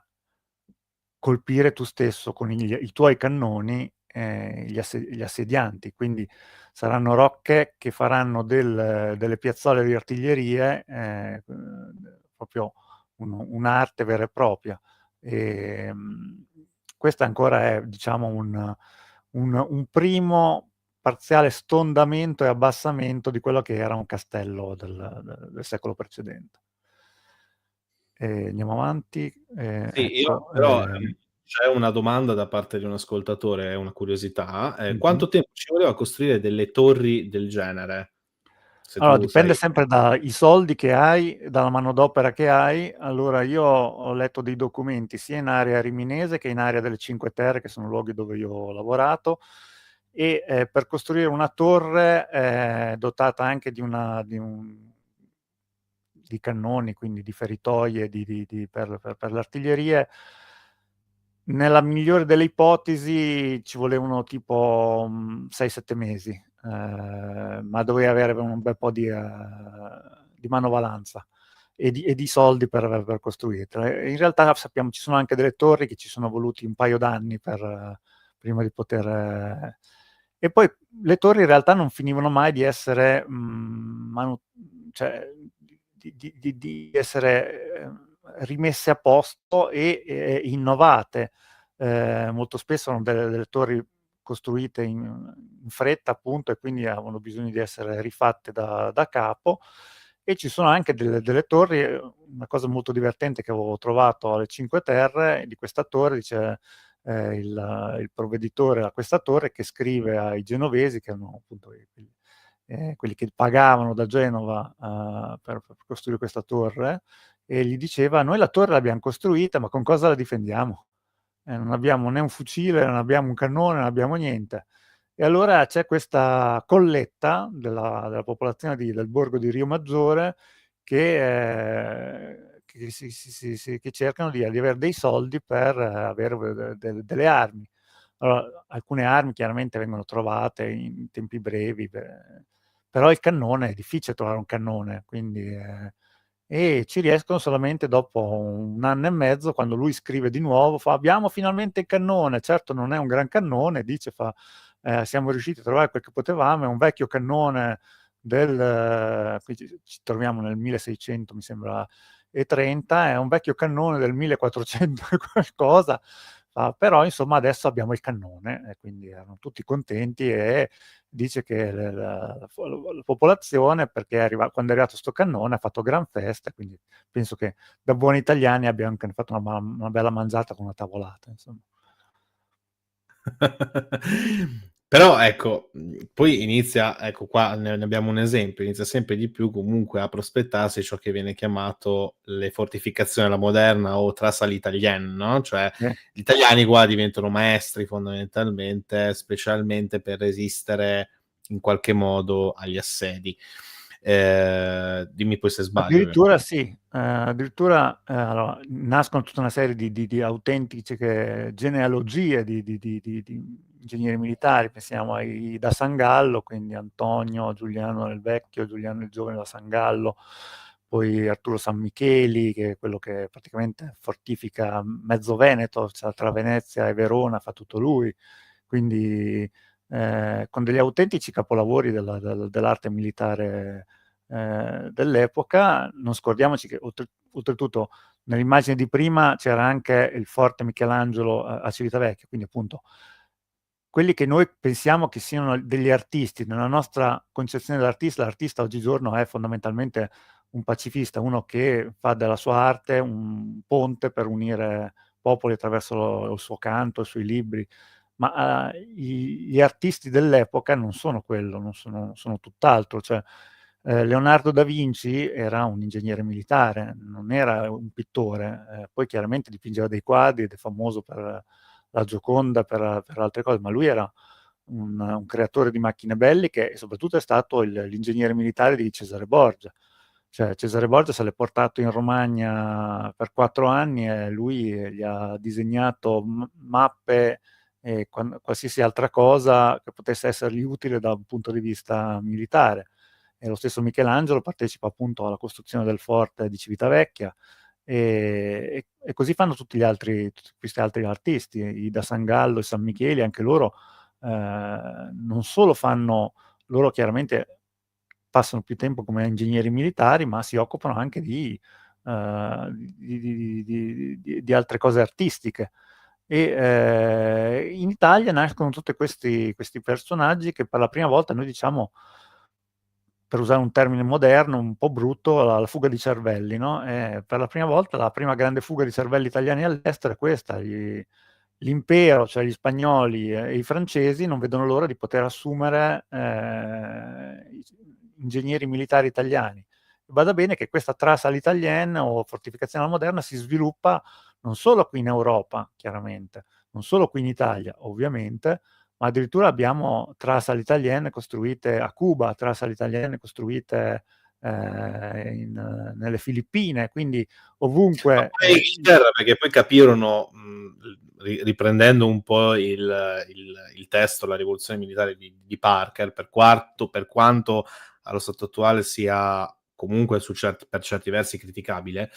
colpire tu stesso con i tuoi cannoni gli assedianti. Quindi saranno rocche che faranno delle piazzole di artiglierie proprio un'arte vera e propria. E, questo ancora è, diciamo, un primo parziale stondamento e abbassamento di quello che era un castello del secolo precedente. Andiamo avanti. Sì, io Ecco, però c'è una domanda da parte di un ascoltatore, è una curiosità. mhm. Quanto tempo ci voleva costruire delle torri del genere? Se Allora, tu dipende sai. sempre dai soldi che hai, dalla manodopera che hai. Allora, io ho letto dei documenti sia in area riminese che in area delle Cinque Terre, che sono luoghi dove io ho lavorato, e per costruire una torre dotata anche di cannoni, quindi di feritoie per le artiglierie, nella migliore delle ipotesi ci volevano tipo 6-7 mesi, ma dovevi avere un bel po' di manovalanza e di soldi per costruirla. In realtà sappiamo ci sono anche delle torri che ci sono voluti un paio d'anni prima di poter... e poi le torri in realtà non finivano mai di essere, cioè, di essere rimesse a posto e innovate. Molto spesso erano delle torri costruite in fretta, appunto, e quindi avevano bisogno di essere rifatte da capo. E ci sono anche delle torri, una cosa molto divertente che avevo trovato alle Cinque Terre, di questa torre, dice il provveditore a questa torre, che scrive ai genovesi, che erano appunto quelli che pagavano da Genova per costruire questa torre, e gli diceva: noi la torre l'abbiamo costruita, ma con cosa la difendiamo? Non abbiamo né un fucile, non abbiamo un cannone, non abbiamo niente. E allora c'è questa colletta della popolazione del borgo di Rio Maggiore che cercano di avere dei soldi per avere delle armi. Allora, alcune armi chiaramente vengono trovate in tempi brevi, però il cannone è difficile trovare un cannone, quindi e ci riescono solamente dopo 1 anno e mezzo, quando lui scrive di nuovo, fa: abbiamo finalmente il cannone. Certo non è un gran cannone, dice, siamo riusciti a trovare quel che potevamo, è un vecchio cannone qui ci troviamo nel 1600, mi sembra, e 30, è un vecchio cannone del 1400 e qualcosa, però insomma adesso abbiamo il cannone, e quindi erano tutti contenti, e dice che la popolazione, perché quando è arrivato sto cannone, ha fatto gran festa, quindi penso che da buoni italiani abbiamo anche fatto una bella mangiata con una tavolata, insomma. Però ecco, poi inizia, ecco qua ne abbiamo un esempio, inizia sempre di più comunque a prospettarsi ciò che viene chiamato le fortificazioni alla moderna o Tras all'italienne, no, cioè Eh. gli italiani qua diventano maestri fondamentalmente, specialmente per resistere in qualche modo agli assedi. Dimmi poi se sbaglio. Addirittura sì, addirittura allora, nascono tutta una serie di autentiche genealogie di ingegneri militari, pensiamo ai da Sangallo, quindi Antonio, Giuliano il Vecchio, Giuliano il Giovane da Sangallo, poi Arturo Sammicheli, che è quello che praticamente fortifica mezzo Veneto, cioè tra Venezia e Verona fa tutto lui, quindi con degli autentici capolavori dell'arte militare dell'epoca. Non scordiamoci che oltretutto nell'immagine di prima c'era anche il forte Michelangelo a Civitavecchia, quindi appunto quelli che noi pensiamo che siano degli artisti, nella nostra concezione dell'artista, l'artista oggigiorno è fondamentalmente un pacifista, uno che fa della sua arte un ponte per unire popoli attraverso il suo canto, i suoi libri, ma gli artisti dell'epoca non sono quello, sono tutt'altro. Cioè, Leonardo da Vinci era un ingegnere militare, non era un pittore, poi chiaramente dipingeva dei quadri ed è famoso per la Gioconda, per altre cose, ma lui era un creatore di macchine belliche, e soprattutto è stato l'ingegnere militare di Cesare Borgia. Cioè, Cesare Borgia se l'è portato in Romagna per 4 anni, e lui gli ha disegnato mappe e qualsiasi altra cosa che potesse essergli utile da un punto di vista militare. E lo stesso Michelangelo partecipa appunto alla costruzione del forte di Civitavecchia, e così fanno tutti questi altri artisti, i da Sangallo, i San Micheli, anche loro non solo loro chiaramente passano più tempo come ingegneri militari, ma si occupano anche di altre cose artistiche. In Italia nascono tutti questi personaggi che per la prima volta noi diciamo, per usare un termine moderno, un po' brutto, la fuga di cervelli, no? Per la prima volta, la prima grande fuga di cervelli italiani all'estero è questa. L'impero, cioè gli spagnoli e i francesi, non vedono l'ora di poter assumere ingegneri militari italiani. Vada bene che questa trace all'italienne o fortificazione alla moderna si sviluppa non solo qui in Europa, chiaramente, non solo qui in Italia, ovviamente, ma addirittura abbiamo trace all'italienne costruite a Cuba, trace all'italienne costruite nelle Filippine, quindi Ma ovunque. pure in Inghilterra, perché poi capirono, riprendendo un po' il testo, la rivoluzione militare di Parker, per quanto allo stato attuale sia comunque per certi versi criticabile,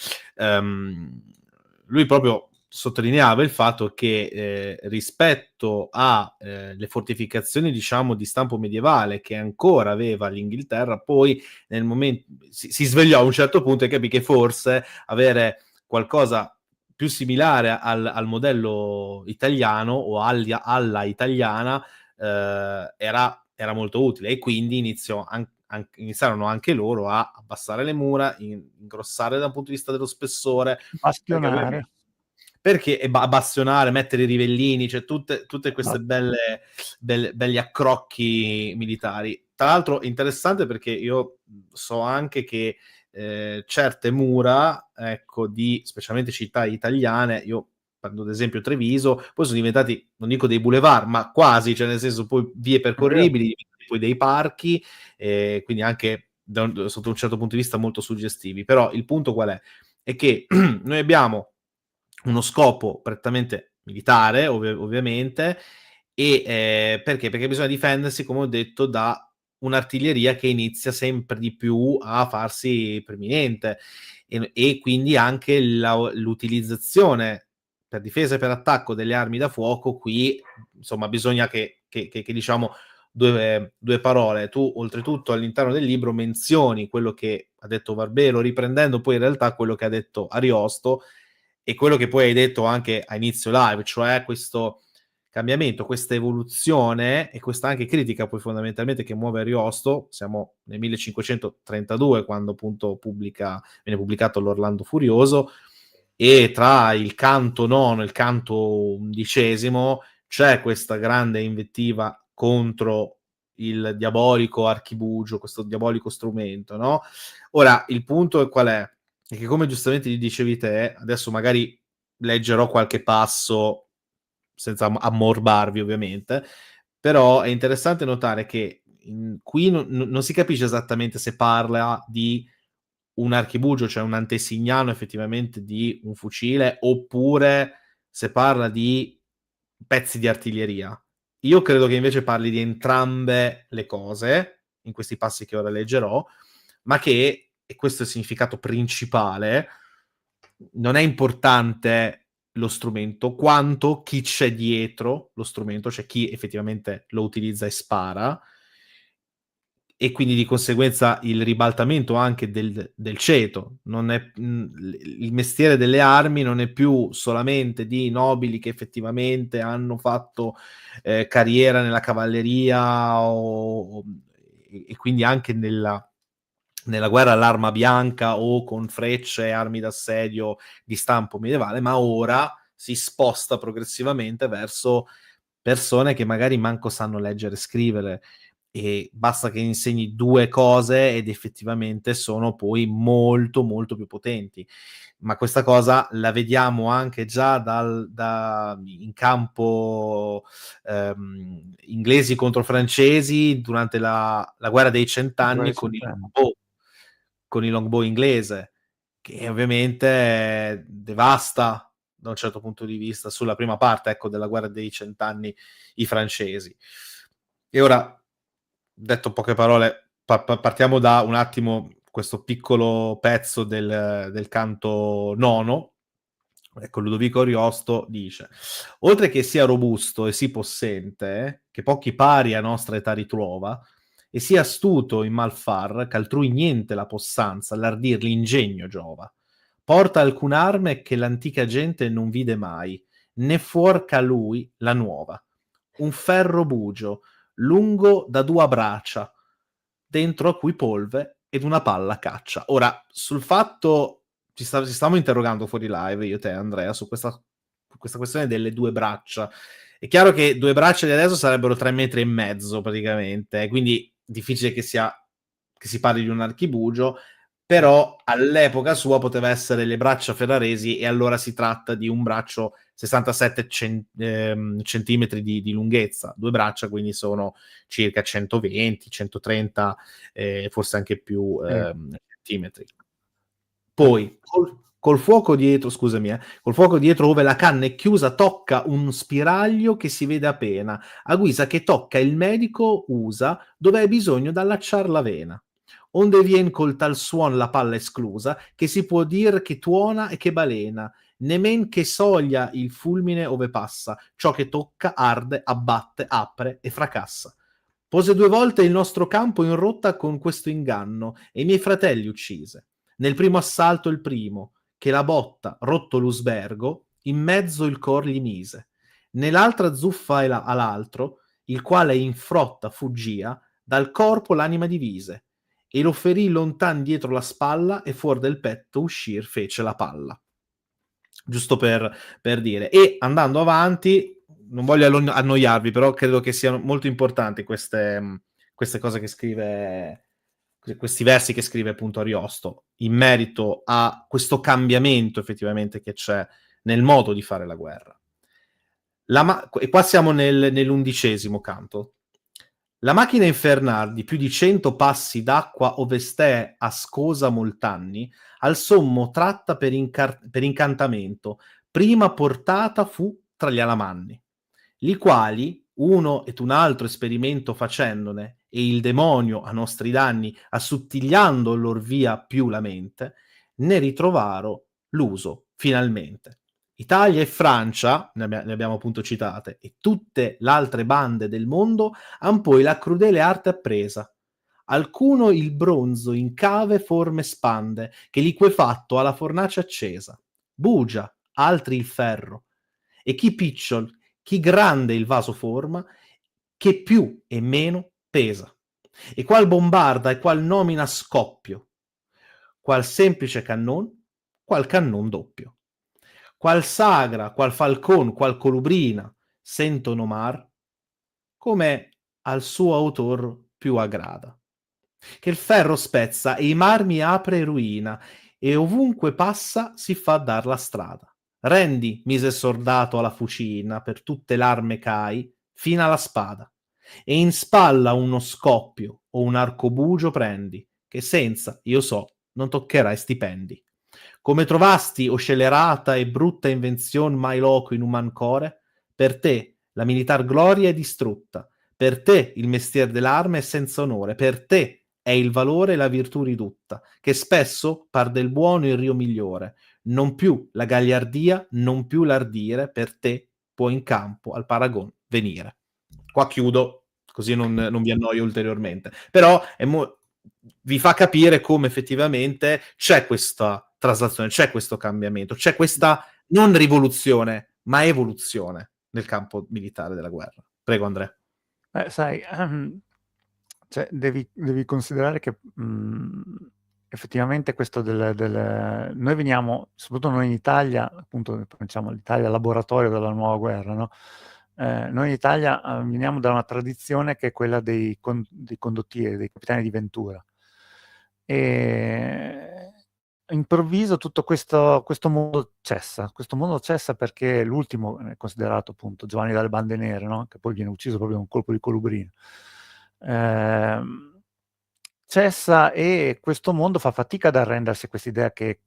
lui proprio sottolineava il fatto che rispetto a le fortificazioni, diciamo, di stampo medievale che ancora aveva l'Inghilterra, poi nel momento si svegliò a un certo punto e capì che forse avere qualcosa più similare al modello italiano o alla italiana era molto utile, e quindi iniziarono anche loro a abbassare le mura, ingrossare dal punto di vista dello spessore, Bastionare. perché bastionare, mettere i rivellini, cioè tutte queste belli accrocchi militari. Tra l'altro interessante, perché io so anche che certe mura, ecco, di specialmente città italiane, io prendo ad esempio Treviso, poi sono diventati, non dico dei boulevard, ma quasi, cioè nel senso poi vie È vero. percorribili, poi dei parchi, quindi anche sotto un certo punto di vista molto suggestivi. Però il punto qual è? È che noi abbiamo uno scopo prettamente militare, ovviamente, e perché? Perché bisogna difendersi, come ho detto, da un'artiglieria che inizia sempre di più a farsi preminente, e quindi anche l'utilizzazione per difesa e per attacco delle armi da fuoco. Qui insomma bisogna che diciamo due parole. Tu oltretutto all'interno del libro menzioni quello che ha detto Barbero, riprendendo poi in realtà quello che ha detto Ariosto e quello che poi hai detto anche a inizio live, cioè questo cambiamento, questa evoluzione e questa anche critica poi fondamentalmente che muove Ariosto. Siamo nel 1532 quando appunto viene pubblicato l'Orlando Furioso, e tra il canto nono e il canto undicesimo c'è questa grande invettiva contro il diabolico archibugio, questo diabolico strumento, no? Ora, il punto è qual è? È che, come giustamente gli dicevi te, adesso magari leggerò qualche passo senza ammorbarvi ovviamente, però è interessante notare che qui non si capisce esattamente se parla di un archibugio, cioè un antesignano effettivamente di un fucile, oppure se parla di pezzi di artiglieria. Io credo che invece parli di entrambe le cose, in questi passi che ora leggerò, ma che, e questo è il significato principale, non è importante lo strumento quanto chi c'è dietro lo strumento, cioè chi effettivamente lo utilizza e spara, e quindi di conseguenza il ribaltamento anche del ceto. Non è, il mestiere delle armi non è più solamente di nobili che effettivamente hanno fatto carriera nella cavalleria e quindi anche nella guerra all'arma bianca o con frecce e armi d'assedio di stampo medievale, ma ora si sposta progressivamente verso persone che magari manco sanno leggere e scrivere, e basta che insegni due cose ed effettivamente sono poi molto molto più potenti. Ma questa cosa la vediamo anche già in campo inglesi contro francesi durante la guerra dei cent'anni con il longbow inglese, che ovviamente devasta da un certo punto di vista sulla prima parte, ecco, della guerra dei cent'anni i francesi. E ora, detto poche parole, partiamo da un attimo questo piccolo pezzo del canto nono. Ecco, Ludovico Ariosto dice: oltre che sia robusto e sì possente, che pochi pari a nostra età ritrova, e sia astuto in mal far, ch'altrui niente la possanza, l'ardir, l'ingegno giova. Porta alcun arme che l'antica gente non vide mai, né fuorca lui la nuova. Un ferro bugio, lungo da 2 braccia, dentro a cui polve ed una palla caccia. Ora, sul fatto, ci stavamo interrogando fuori live, io e te Andrea, su questa questione delle 2 braccia. È chiaro che 2 braccia di adesso sarebbero 3 metri e mezzo praticamente, quindi difficile che si parli di un archibugio, però all'epoca sua poteva essere le braccia ferraresi e allora si tratta di un braccio 67 centimetri di lunghezza, 2 braccia quindi sono circa 120, 130, forse anche più centimetri. Poi col fuoco dietro, scusami, col fuoco dietro ove la canna è chiusa tocca un spiraglio che si vede appena, a guisa che tocca il medico usa dove hai bisogno d'allacciar la vena. Onde vien col tal suon la palla esclusa, che si può dir che tuona e che balena, né men che soglia il fulmine ove passa, ciò che tocca arde, abbatte, apre e fracassa. Pose 2 volte il nostro campo in rotta con questo inganno, e i miei fratelli uccise. Nel primo assalto il primo, che la botta, rotto l'usbergo, in mezzo il cor gli mise. Nell'altra zuffa all'altro, il quale in frotta fuggia, dal corpo l'anima divise, e lo ferì lontan dietro la spalla, e fuor del petto uscir fece la palla. Giusto per dire. E andando avanti, non voglio annoiarvi, però credo che siano molto importanti queste cose che scrive, questi versi che scrive appunto Ariosto, in merito a questo cambiamento effettivamente che c'è nel modo di fare la guerra. E qua siamo nell'11° canto. La macchina infernal di più di 100 passi d'acqua ove ste ascosa molt'anni, al sommo tratta per incantamento, prima portata fu tra gli alamanni, li quali, uno ed un altro esperimento facendone, e il demonio a nostri danni assottigliando lor via più la mente, ne ritrovaro l'uso finalmente. Italia e Francia, ne abbiamo appunto citate, e tutte le altre bande del mondo han poi la crudele arte appresa. Alcuno il bronzo in cave forme spande, che liquefatto alla fornace accesa. Bugia, altri il ferro. E chi picciol, chi grande il vaso forma, che più e meno pesa. E qual bombarda e qual nomina scoppio. Qual semplice cannon, qual cannon doppio. Qual sagra, qual falcon, qual colubrina, sento nomar, come al suo autor più aggrada. Che il ferro spezza e i marmi apre e ruina, e ovunque passa si fa dar la strada. Rendi, mise soldato alla fucina, per tutte l'arme cai, fino alla spada, e in spalla uno scoppio o un arcobugio prendi, che senza, io so, non toccherai stipendi. Come trovasti, o scelerata e brutta invenzion mai loco in uman core? Per te la militar gloria è distrutta, per te il mestier dell'arma è senza onore, per te è il valore e la virtù ridotta, che spesso par del buono il rio migliore, non più la gagliardia, non più l'ardire, per te può in campo al paragon venire. Qua chiudo, così non vi annoio ulteriormente. Però vi fa capire come effettivamente c'è questa traslazione, c'è questo cambiamento, c'è questa non rivoluzione, ma evoluzione nel campo militare della guerra. Prego, Andrea. Sai, cioè devi considerare che effettivamente questo noi veniamo, soprattutto noi in Italia, appunto, diciamo l'Italia laboratorio della nuova guerra, no? Noi in Italia veniamo da una tradizione che è quella dei condottieri, dei capitani di ventura. E improvviso tutto questo mondo cessa. Questo mondo cessa perché l'ultimo è considerato appunto Giovanni dalle Bande Nere, no? Che poi viene ucciso proprio con un colpo di colubrino. Cessa, e questo mondo fa fatica ad arrendersi a quest'idea che,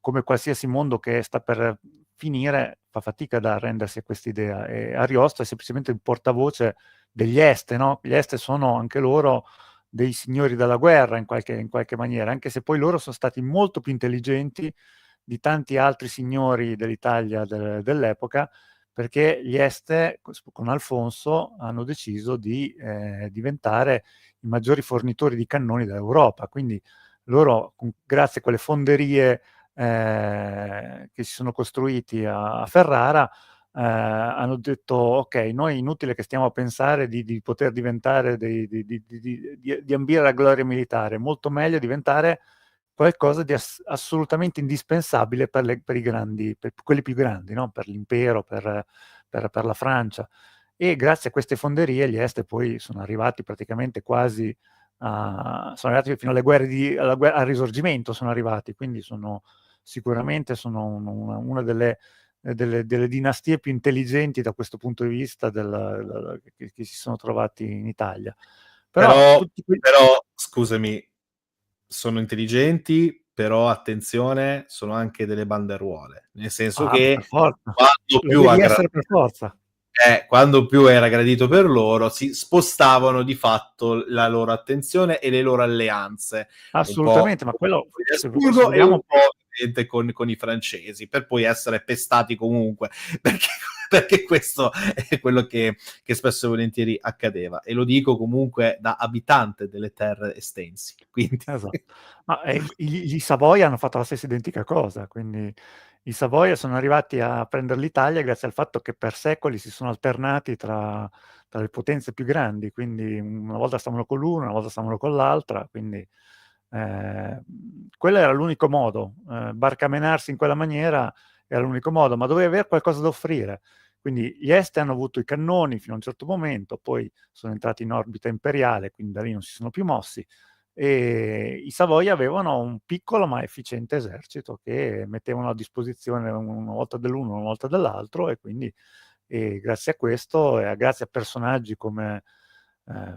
come qualsiasi mondo che sta per finire, fa fatica ad arrendersi a quest'idea. E Ariosto è semplicemente il portavoce degli Este, no? Gli Este sono anche loro dei signori della guerra in qualche maniera, anche se poi loro sono stati molto più intelligenti di tanti altri signori dell'Italia dell'epoca, perché gli Este con Alfonso hanno deciso di diventare i maggiori fornitori di cannoni dell'Europa, quindi loro, grazie a quelle fonderie che si sono costruiti a Ferrara, hanno detto ok, noi è inutile che stiamo a pensare di poter diventare di ambire alla gloria militare, è molto meglio diventare qualcosa di assolutamente indispensabile per i grandi, per quelli più grandi, no? Per l'impero, per la Francia. E grazie a queste fonderie gli Este poi sono arrivati praticamente quasi sono arrivati fino alle al Risorgimento, sono arrivati, quindi sicuramente sono una delle dinastie più intelligenti da questo punto di vista che si sono trovati in Italia. Però Però, tutti quei... però, scusami, sono intelligenti, però attenzione, sono anche delle banderuole, nel senso Ah, beh, per che forza. quando Lo più, devi essere per forza. quando più era gradito per loro, si spostavano di fatto la loro attenzione e le loro alleanze, un po' Assolutamente, ma con quello, gli se Asburgo e un vogliamo, po' ovviamente con i francesi, per poi essere pestati comunque, perché, perché questo è quello che spesso e volentieri accadeva, e lo dico comunque da abitante delle terre estensi. Quindi... esatto. Ma i Savoia hanno fatto la stessa identica cosa, quindi i Savoia sono arrivati a prendere l'Italia grazie al fatto che per secoli si sono alternati tra le potenze più grandi, quindi una volta stavano con l'una, una volta stavano con l'altra, quindi quello era l'unico modo, barcamenarsi in quella maniera era l'unico modo, ma doveva avere qualcosa da offrire. Quindi gli Este hanno avuto i cannoni fino a un certo momento, poi sono entrati in orbita imperiale, quindi da lì non si sono più mossi, e i Savoia avevano un piccolo ma efficiente esercito che mettevano a disposizione una volta dell'uno, una volta dell'altro, e quindi grazie a questo e grazie a personaggi come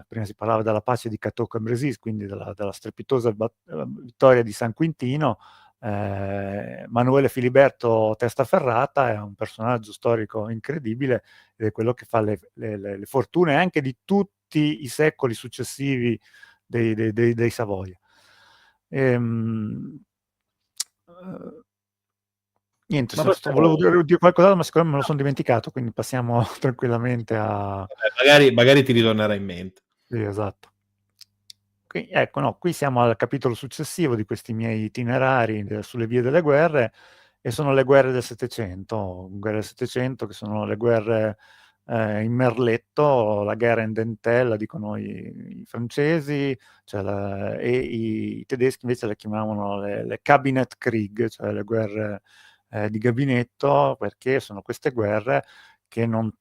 prima si parlava della pace di Cateau-Cambrésis, quindi della strepitosa vittoria di San Quintino. Manuele Filiberto Testaferrata è un personaggio storico incredibile ed è quello che fa le fortune anche di tutti i secoli successivi dei Savoia. Niente, Ma volevo possiamo... dire qualcosa, ma secondo me me lo sono dimenticato, quindi passiamo tranquillamente a... magari ti ritornerà in mente. Sì, esatto. Ecco, no, qui siamo al capitolo successivo di questi miei itinerari sulle vie delle guerre, e sono le guerre del Settecento, che sono le guerre in merletto, la guerra in dentella, dicono i francesi, cioè e i tedeschi invece le chiamavano le Kabinetkrieg, cioè le guerre di gabinetto, perché sono queste guerre che non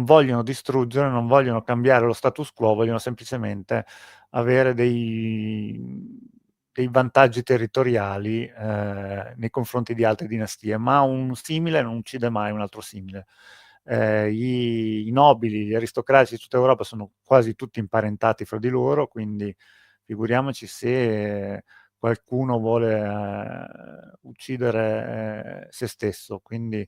vogliono distruggere, non vogliono cambiare lo status quo, vogliono semplicemente avere dei vantaggi territoriali nei confronti di altre dinastie, ma un simile non uccide mai un altro simile. I nobili, gli aristocratici di tutta Europa sono quasi tutti imparentati fra di loro, quindi figuriamoci se qualcuno vuole uccidere se stesso, quindi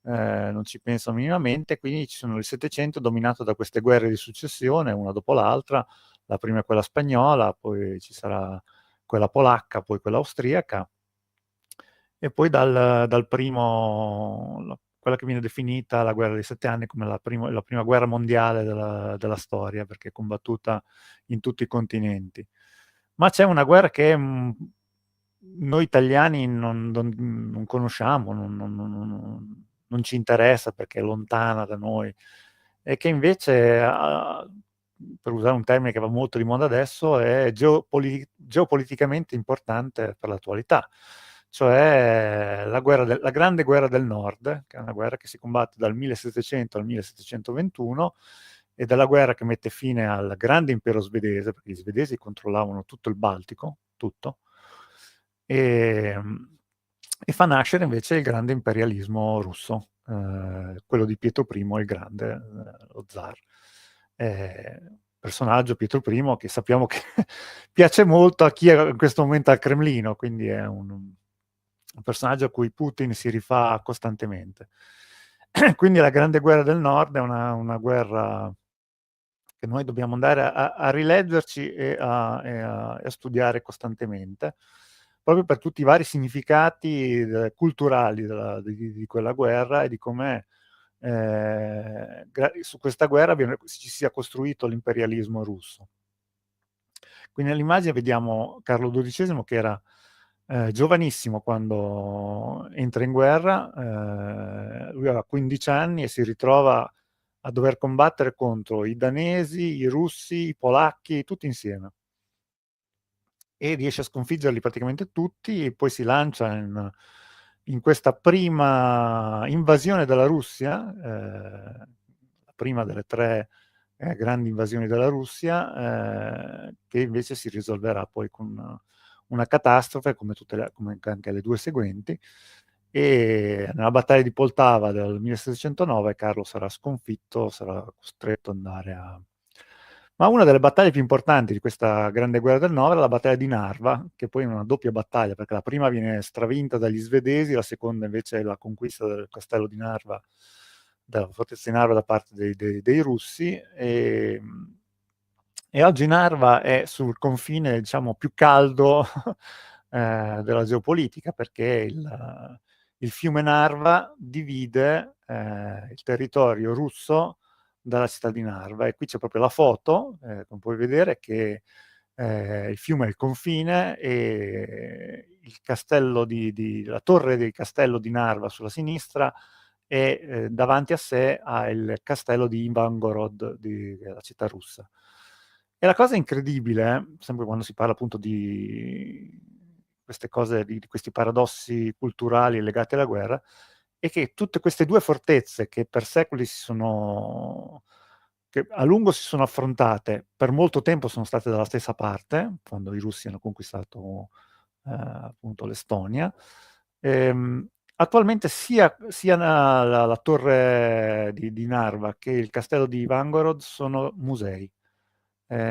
non ci penso minimamente, quindi ci sono il Settecento dominato da queste guerre di successione, una dopo l'altra, la prima è quella spagnola, poi ci sarà quella polacca, poi quella austriaca, e poi dal primo, quella che viene definita la guerra dei 7 anni come la prima guerra mondiale della storia, perché è combattuta in tutti i continenti. Ma c'è una guerra che noi italiani non conosciamo, non ci interessa perché è lontana da noi, e che invece, per usare un termine che va molto di moda adesso, è geopoliticamente importante per l'attualità, cioè la grande guerra del Nord, che è una guerra che si combatte dal 1700 al 1721, ed è la guerra che mette fine al grande impero svedese, perché gli svedesi controllavano tutto il Baltico, tutto, e, e fa nascere invece il grande imperialismo russo, quello di Pietro I il Grande, lo zar. Personaggio Pietro I che sappiamo che piace molto a chi è in questo momento al Cremlino, quindi è un personaggio a cui Putin si rifà costantemente. Quindi la grande guerra del Nord è una guerra che noi dobbiamo andare a rileggerci e a studiare costantemente, proprio per tutti i vari significati culturali di quella guerra e di come su questa guerra ci sia costruito l'imperialismo russo. Qui nell'immagine vediamo Carlo XII che era giovanissimo quando entra in guerra, lui aveva 15 anni e si ritrova a dover combattere contro i danesi, i russi, i polacchi, tutti insieme. E riesce a sconfiggerli praticamente tutti, e poi si lancia in questa prima invasione della Russia, la prima delle tre grandi invasioni della Russia, che invece si risolverà poi con una catastrofe, come anche le due seguenti. E nella battaglia di Poltava del 1709 Carlo sarà sconfitto, sarà costretto ad andare a... Ma una delle battaglie più importanti di questa grande guerra del Nord è la battaglia di Narva, che poi è una doppia battaglia, perché la prima viene stravinta dagli svedesi, la seconda invece è la conquista del castello di Narva, della fortezza di Narva da parte dei russi. E oggi Narva è sul confine, diciamo, più caldo della geopolitica, perché il fiume Narva divide il territorio russo dalla città di Narva, e qui c'è proprio la foto, come puoi vedere, che il fiume è il confine, e il castello la torre del castello di Narva sulla sinistra, e davanti a sé ha il castello di Ivangorod, la città russa. E la cosa incredibile, sempre quando si parla appunto di queste cose, di questi paradossi culturali legati alla guerra, è che tutte queste due fortezze, che per secoli che a lungo si sono affrontate, per molto tempo sono state dalla stessa parte, quando i russi hanno conquistato appunto l'Estonia. Attualmente sia la torre di Narva che il castello di Ivangorod sono musei.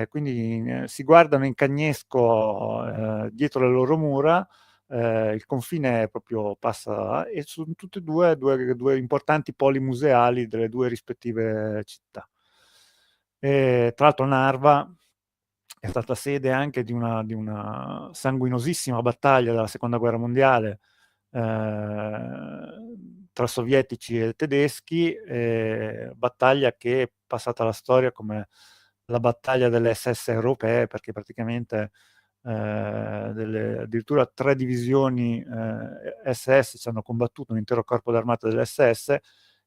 Quindi si guardano in cagnesco dietro le loro mura, il confine proprio passa, e sono tutti e due importanti poli museali delle due rispettive città. Tra l'altro Narva è stata sede anche di una sanguinosissima battaglia della seconda guerra mondiale tra sovietici e tedeschi, battaglia che è passata alla storia come la battaglia delle SS europee, perché praticamente addirittura 3 divisioni SS ci hanno combattuto un intero corpo d'armata delle SS,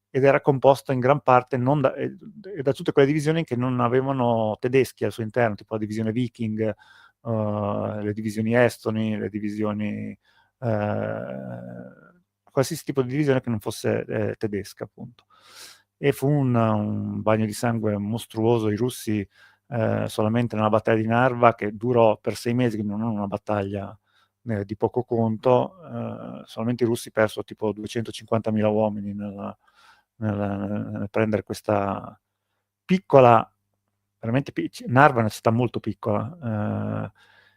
ed era composto in gran parte da tutte quelle divisioni che non avevano tedeschi al suo interno, tipo la divisione Viking, le divisioni estoni, le divisioni qualsiasi tipo di divisione che non fosse tedesca, appunto. E fu un bagno di sangue mostruoso. I russi solamente nella battaglia di Narva, che durò per 6 mesi, quindi non una battaglia di poco conto, solamente i russi persero tipo 250.000 uomini nel prendere questa piccola, veramente Narva è una città molto piccola,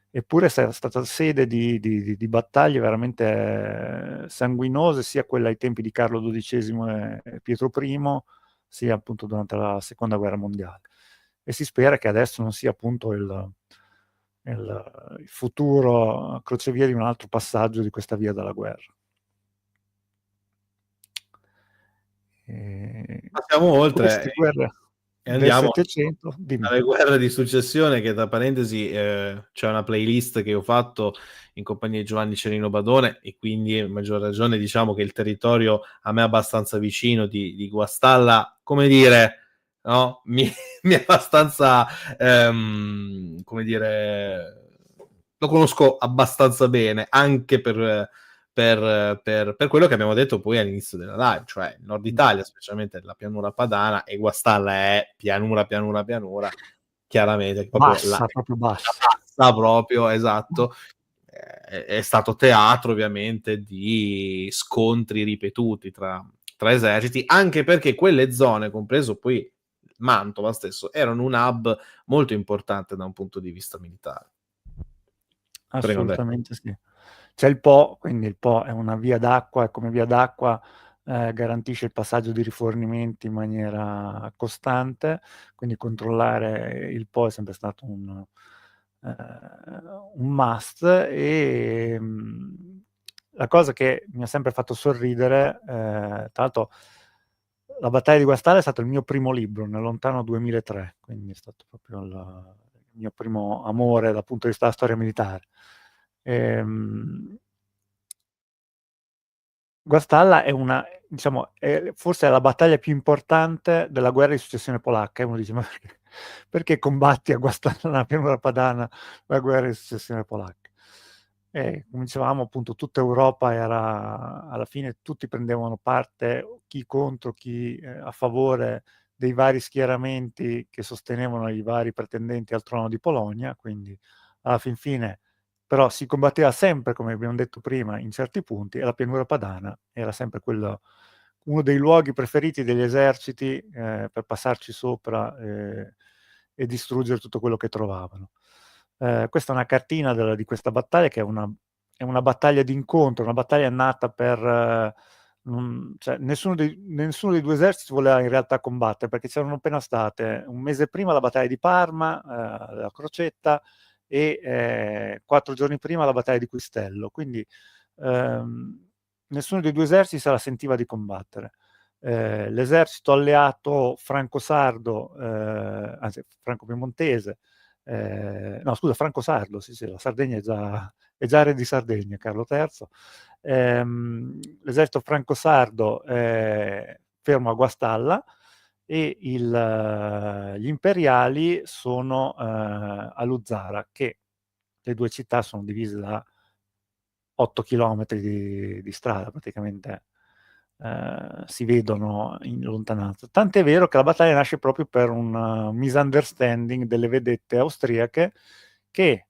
eppure è stata sede di battaglie veramente sanguinose, sia quella ai tempi di Carlo XII e Pietro I, sia appunto durante la seconda guerra mondiale. E si spera che adesso non sia appunto il futuro crocevia di un altro passaggio di questa via della guerra. Passiamo oltre Queste guerre e del andiamo Settecento, dimmi. alle guerre di successione, che tra parentesi c'è una playlist che ho fatto in compagnia di Giovanni Cerino Badone, e quindi a maggior ragione diciamo che il territorio a me è abbastanza vicino di Guastalla, come dire, no? Mi è abbastanza, come dire, lo conosco abbastanza bene, anche per quello che abbiamo detto poi all'inizio della live, cioè il nord Italia, specialmente la pianura padana, e Guastalla è pianura, chiaramente, proprio Proprio bassa. bassa proprio, esatto. È stato teatro ovviamente di scontri ripetuti tra eserciti, anche perché quelle zone, compreso poi Mantova stesso, erano un hub molto importante da un punto di vista militare. Prego, Andrea. Assolutamente sì. C'è il Po, quindi il Po è una via d'acqua, e come via d'acqua garantisce il passaggio di rifornimenti in maniera costante, quindi controllare il Po è sempre stato un must. E la cosa che mi ha sempre fatto sorridere, tra l'altro la battaglia di Guastalla è stato il mio primo libro nel lontano 2003, quindi è stato proprio il mio primo amore dal punto di vista della storia militare. Guastalla è una, diciamo, forse è la battaglia più importante della guerra di successione polacca. E uno dice, ma perché combatti a Guastalla, nella pianura padana, la guerra di successione polacca? Come dicevamo, appunto, tutta Europa era, alla fine, tutti prendevano parte, chi contro, chi a favore dei vari schieramenti che sostenevano i vari pretendenti al trono di Polonia, quindi alla fin fine però si combatteva sempre, come abbiamo detto prima, in certi punti, e la pianura padana era sempre uno dei luoghi preferiti degli eserciti per passarci sopra e distruggere tutto quello che trovavano. Questa è una cartina di questa battaglia, che è una battaglia d'incontro, una battaglia nata per... cioè, nessuno dei due eserciti voleva in realtà combattere, perché c'erano appena state un mese prima la battaglia di Parma, la Crocetta, e 4 giorni prima la battaglia di Quistello, quindi nessuno dei due eserciti se la sentiva di combattere. L'esercito alleato franco-sardo, anzi franco-piemontese, no scusa, franco-sardo, sì, la Sardegna è già re di Sardegna, Carlo III. L'esercito franco-sardo fermo a Guastalla, e gli imperiali sono a Luzzara, che le due città sono divise da 8 chilometri di strada, praticamente si vedono in lontananza. Tant'è vero che la battaglia nasce proprio per un misunderstanding delle vedette austriache, che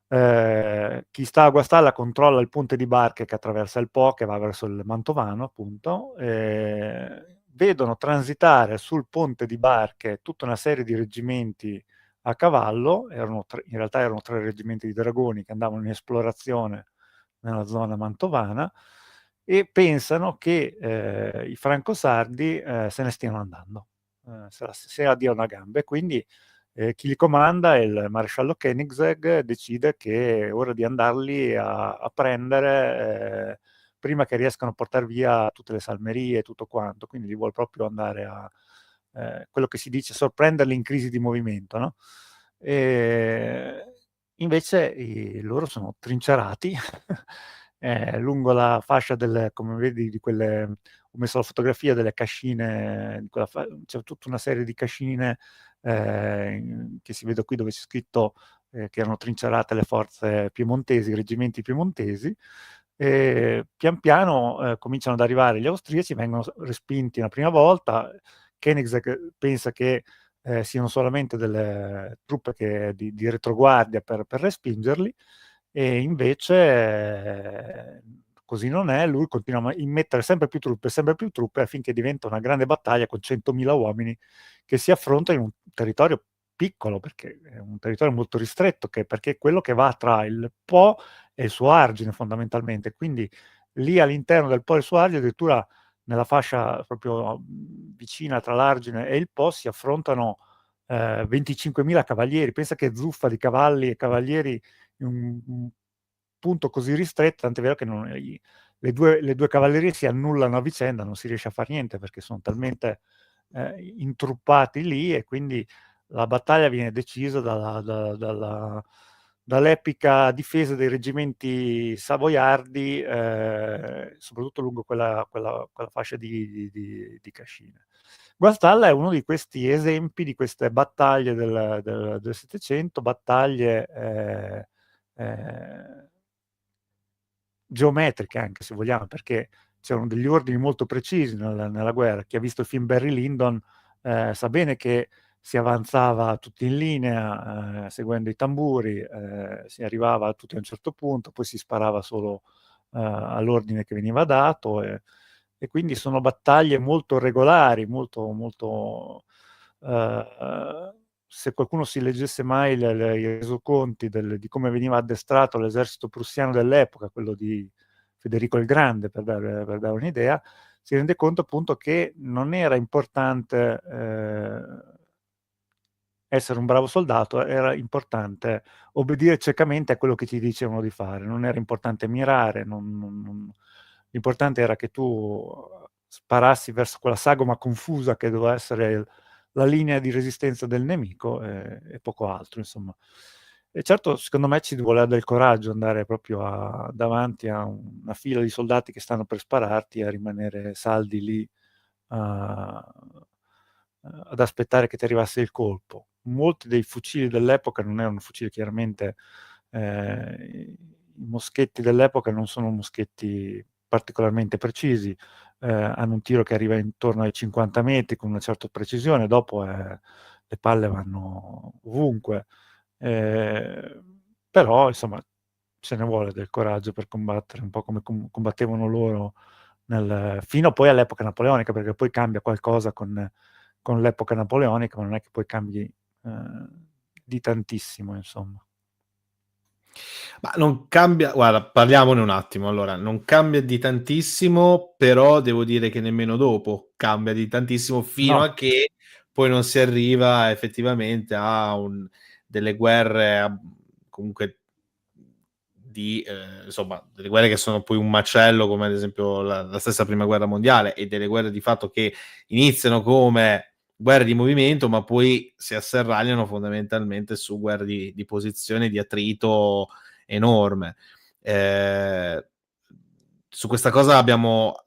chi sta a Guastalla controlla il ponte di barche che attraversa il Po, che va verso il Mantovano, appunto. Vedono transitare sul ponte di barche tutta una serie di reggimenti a cavallo, in realtà erano 3 reggimenti di dragoni che andavano in esplorazione nella zona mantovana, e pensano che i francosardi se ne stiano andando, se la diano a gambe. Quindi chi li comanda, il maresciallo Koenigsegg, decide che è ora di andarli a prendere prima che riescano a portare via tutte le salmerie e tutto quanto. Quindi li vuole proprio andare a, quello che si dice, sorprenderli in crisi di movimento, no? Invece loro sono trincerati lungo la fascia come vedi, ho messo la fotografia delle cascine, c'è tutta una serie di cascine che si vede qui, dove c'è scritto che erano trincerate le forze piemontesi, i reggimenti piemontesi. E pian piano cominciano ad arrivare gli austriaci, vengono respinti una prima volta. Koenigsegg pensa che siano solamente delle truppe di retroguardia per respingerli, e invece così non è. Lui continua a immettere sempre più truppe, affinché diventa una grande battaglia con 100.000 uomini che si affrontano in un territorio piccolo, perché è un territorio molto ristretto, perché è quello che va tra il Po e il suo argine, fondamentalmente. Quindi lì all'interno del Po e il suo argine, addirittura nella fascia proprio vicina tra l'Argine e il Po, si affrontano 25.000 cavalieri. Pensa che zuffa di cavalli e cavalieri in un punto così ristretto, tant'è vero che le due cavallerie si annullano a vicenda, non si riesce a fare niente perché sono talmente intruppati lì, e quindi la battaglia viene decisa dall'epica difesa dei reggimenti savoiardi, soprattutto lungo quella fascia di cascine. Guastalla è uno di questi esempi di queste battaglie del Settecento, battaglie geometriche anche, se vogliamo, perché c'erano degli ordini molto precisi nella guerra. Chi ha visto il film Barry Lyndon sa bene che si avanzava tutti in linea, seguendo i tamburi, si arrivava tutti a un certo punto, poi si sparava solo all'ordine che veniva dato, e quindi sono battaglie molto regolari, molto, molto... se qualcuno si leggesse mai i resoconti di come veniva addestrato l'esercito prussiano dell'epoca, quello di Federico il Grande, per dare un'idea, si rende conto appunto che non era importante essere un bravo soldato, era importante obbedire ciecamente a quello che ti dicevano di fare, non era importante mirare, l'importante era che tu sparassi verso quella sagoma confusa che doveva essere la linea di resistenza del nemico, e poco altro, insomma. E certo, secondo me ci vuole del coraggio andare proprio davanti a una fila di soldati che stanno per spararti, a rimanere saldi lì ad aspettare che ti arrivasse il colpo. Molti dei fucili dell'epoca non erano fucili, chiaramente i moschetti dell'epoca non sono moschetti particolarmente precisi, hanno un tiro che arriva intorno ai 50 metri con una certa precisione, dopo le palle vanno ovunque. Però insomma ce ne vuole del coraggio per combattere, un po' come combattevano loro fino poi all'epoca napoleonica, perché poi cambia qualcosa con l'epoca napoleonica, ma non è che poi cambi di tantissimo, insomma. Ma non cambia, guarda, parliamone un attimo. Allora, non cambia di tantissimo, però devo dire che nemmeno dopo cambia di tantissimo, fino No, a che poi non si arriva effettivamente a delle guerre comunque insomma, delle guerre che sono poi un macello, come ad esempio la stessa prima guerra mondiale, e delle guerre di fatto che iniziano come guerre di movimento, ma poi si asserragliano fondamentalmente su guerre di posizione, di attrito enorme. Su questa cosa abbiamo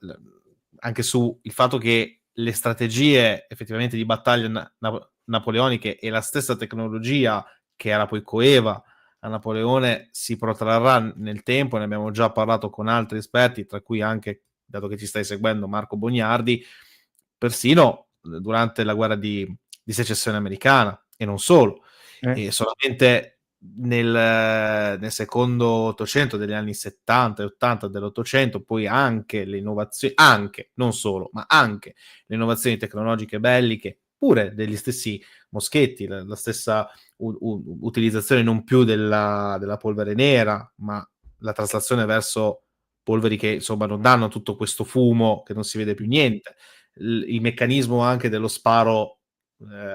anche su il fatto che le strategie effettivamente di battaglia napoleoniche e la stessa tecnologia che era poi coeva a Napoleone si protrarrà nel tempo, ne abbiamo già parlato con altri esperti, tra cui anche, dato che ci stai seguendo, Marco Bognardi, persino durante la guerra di secessione americana, e non solo, eh, e solamente nel secondo Ottocento, degli anni 70 e 80 dell'Ottocento, poi anche le innovazioni, anche, non solo, ma anche le innovazioni tecnologiche belliche, pure degli stessi moschetti, la stessa utilizzazione non più della polvere nera, ma la traslazione verso polveri che insomma non danno tutto questo fumo, che non si vede più niente. Il meccanismo anche dello sparo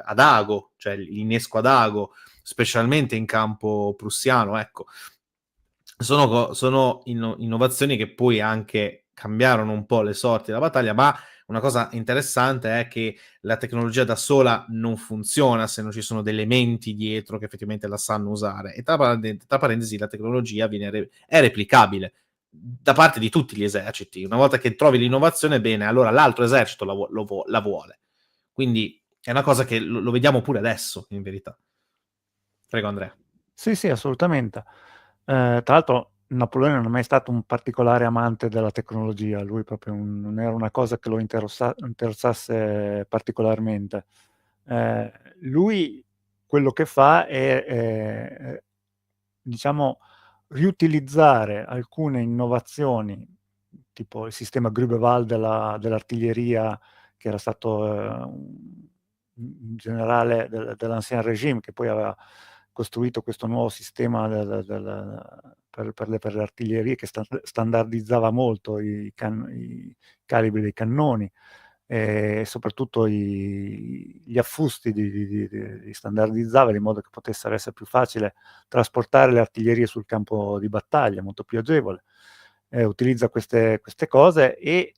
ad ago, cioè l'innesco ad ago, specialmente in campo prussiano, ecco. Sono innovazioni che poi anche cambiarono un po' le sorti della battaglia, ma una cosa interessante è che la tecnologia da sola non funziona se non ci sono delle menti dietro che effettivamente la sanno usare. E tra parentesi, la tecnologia è replicabile da parte di tutti gli eserciti. Una volta che trovi l'innovazione, bene, allora l'altro esercito la vuole. Quindi è una cosa che lo vediamo pure adesso, in verità. Prego, Andrea. sì, sì, assolutamente. Tra l'altro Napoleone non è mai stato un particolare amante della tecnologia, lui proprio non era una cosa che lo interessasse particolarmente. Lui quello che fa è, diciamo, riutilizzare alcune innovazioni, tipo il sistema Grübewald dell'artiglieria, che era stato un generale dell'Ancien Régime, che poi aveva costruito questo nuovo sistema per le artiglierie, che standardizzava molto i calibri dei cannoni e soprattutto gli affusti li standardizzava in modo che potesse essere più facile trasportare le artiglierie sul campo di battaglia, molto più agevole. Utilizza queste cose e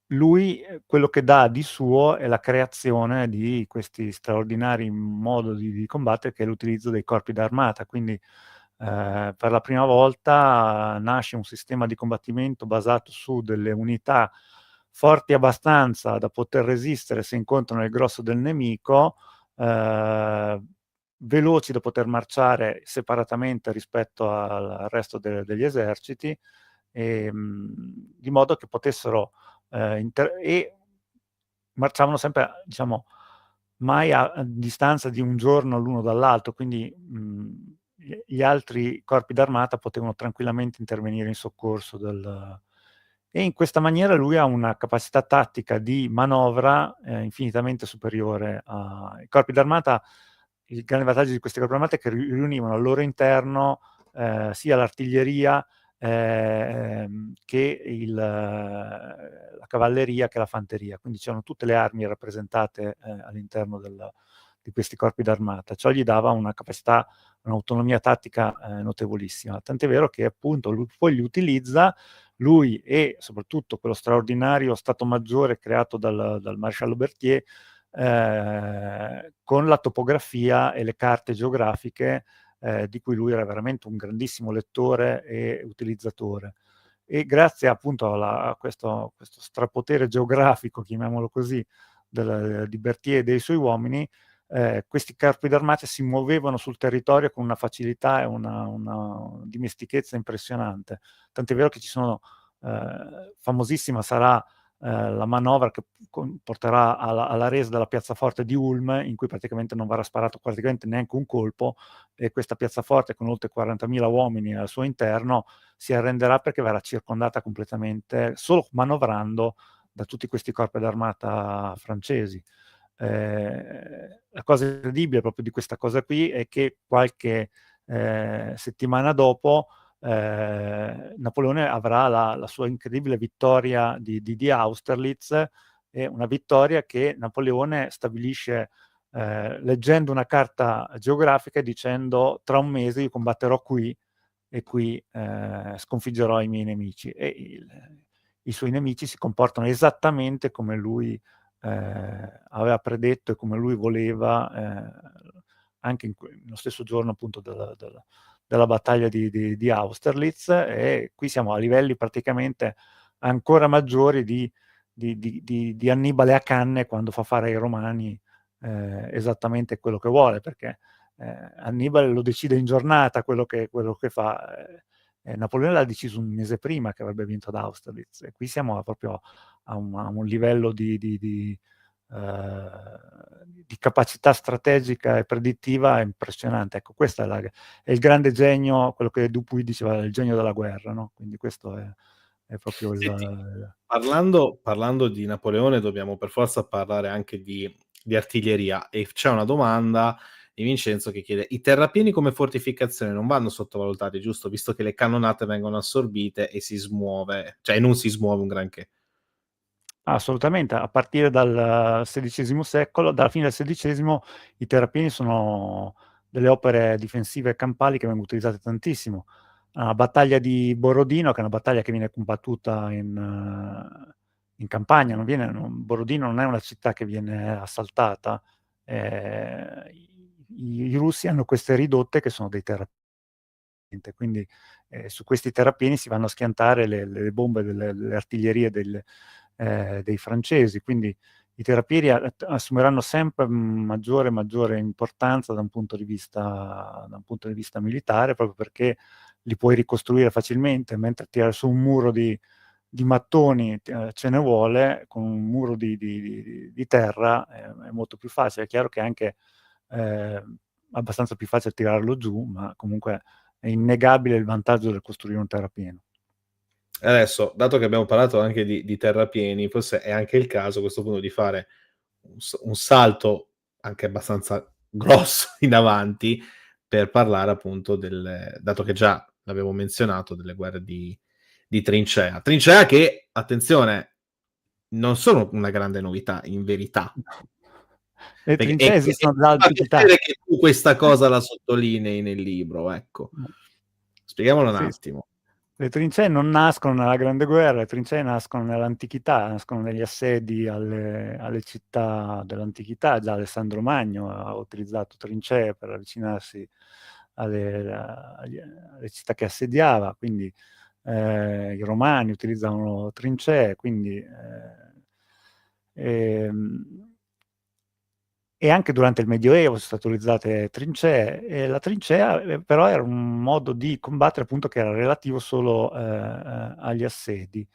lui quello che dà di suo è la creazione di questi straordinari modi di combattere, che è l'utilizzo dei corpi d'armata. Quindi per la prima volta nasce un sistema di combattimento basato su delle unità forti abbastanza da poter resistere se incontrano il grosso del nemico, veloci da poter marciare separatamente rispetto al resto degli eserciti, di modo che potessero e marciavano sempre, diciamo, mai a distanza di un giorno l'uno dall'altro, quindi gli altri corpi d'armata potevano tranquillamente intervenire in soccorso e in questa maniera lui ha una capacità tattica di manovra infinitamente superiore ai corpi d'armata. Il grande vantaggio di questi corpi d'armata è che riunivano al loro interno sia l'artiglieria che la cavalleria, che la fanteria, quindi c'erano tutte le armi rappresentate all'interno di questi corpi d'armata. Ciò gli dava una capacità, un'autonomia tattica notevolissima, tant'è vero che appunto lui poi li utilizza, lui e soprattutto quello straordinario Stato Maggiore creato dal maresciallo Berthier, con la topografia e le carte geografiche di cui lui era veramente un grandissimo lettore e utilizzatore. E grazie appunto a questo strapotere geografico, chiamiamolo così, di Berthier e dei suoi uomini, questi carpi d'armata si muovevano sul territorio con una facilità e una dimestichezza impressionante. Tant'è vero che ci sono, famosissima sarà la manovra che porterà alla resa della piazzaforte di Ulm, in cui praticamente non verrà sparato praticamente neanche un colpo, e questa piazzaforte con oltre 40.000 uomini al suo interno si arrenderà perché verrà circondata completamente, solo manovrando, da tutti questi corpi d'armata francesi. La cosa incredibile proprio di questa cosa qui è che qualche settimana dopo Napoleone avrà la sua incredibile vittoria di Austerlitz, e una vittoria che Napoleone stabilisce leggendo una carta geografica e dicendo: tra un mese io combatterò qui e qui sconfiggerò i miei nemici. E i suoi nemici si comportano esattamente come lui aveva predetto e come lui voleva, anche nello stesso giorno appunto della battaglia di Austerlitz, e qui siamo a livelli praticamente ancora maggiori di Annibale a canne, quando fa fare ai Romani esattamente quello che vuole, perché Annibale lo decide in giornata quello che fa. Napoleone l'ha deciso un mese prima che avrebbe vinto ad Austerlitz, e qui siamo proprio a un livello di capacità strategica e predittiva impressionante. Ecco, questo è il grande genio, quello che Dupuy diceva, il genio della guerra, no? Quindi questo è proprio Senti, parlando di Napoleone dobbiamo per forza parlare anche di artiglieria, e c'è una domanda di Vincenzo che chiede: i terrapieni come fortificazione non vanno sottovalutati, giusto? Visto che le cannonate vengono assorbite e non si smuove un granché. Assolutamente, a partire dal XVI secolo, dalla fine del XVI, i terrapieni sono delle opere difensive campali che vengono utilizzate tantissimo. La battaglia di Borodino, che è una battaglia che viene combattuta in campagna, Borodino non è una città che viene assaltata, i russi hanno queste ridotte che sono dei terrapieni, quindi su questi terrapieni si vanno a schiantare le bombe delle artiglierie dei francesi, quindi i terrapieni assumeranno sempre maggiore e maggiore importanza da un punto di vista militare, proprio perché li puoi ricostruire facilmente, mentre tirare su un muro di mattoni ce ne vuole. Con un muro di terra è molto più facile. È chiaro che è anche abbastanza più facile tirarlo giù, ma comunque è innegabile il vantaggio del costruire un terrapieno. Adesso, dato che abbiamo parlato anche di terrapieni, forse è anche il caso a questo punto di fare un salto anche abbastanza grosso in avanti, per parlare appunto dato che già l'avevo menzionato, delle guerre di trincea. Trincea che, attenzione, non sono una grande novità in verità. Le Perché trincee e esistono mi fa dall'antichità. piacere che tu questa cosa la sottolinei nel libro, ecco. Spiegamolo un Sì, sì. attimo. Le trincee non nascono nella Grande Guerra, le trincee nascono nell'antichità, nascono negli assedi alle città dell'antichità. Già Alessandro Magno ha utilizzato trincee per avvicinarsi alle città che assediava, quindi i romani utilizzavano trincee, quindi ehm, e anche durante il Medioevo sono state utilizzate trincee, e la trincea però era un modo di combattere appunto che era relativo solo agli assedi.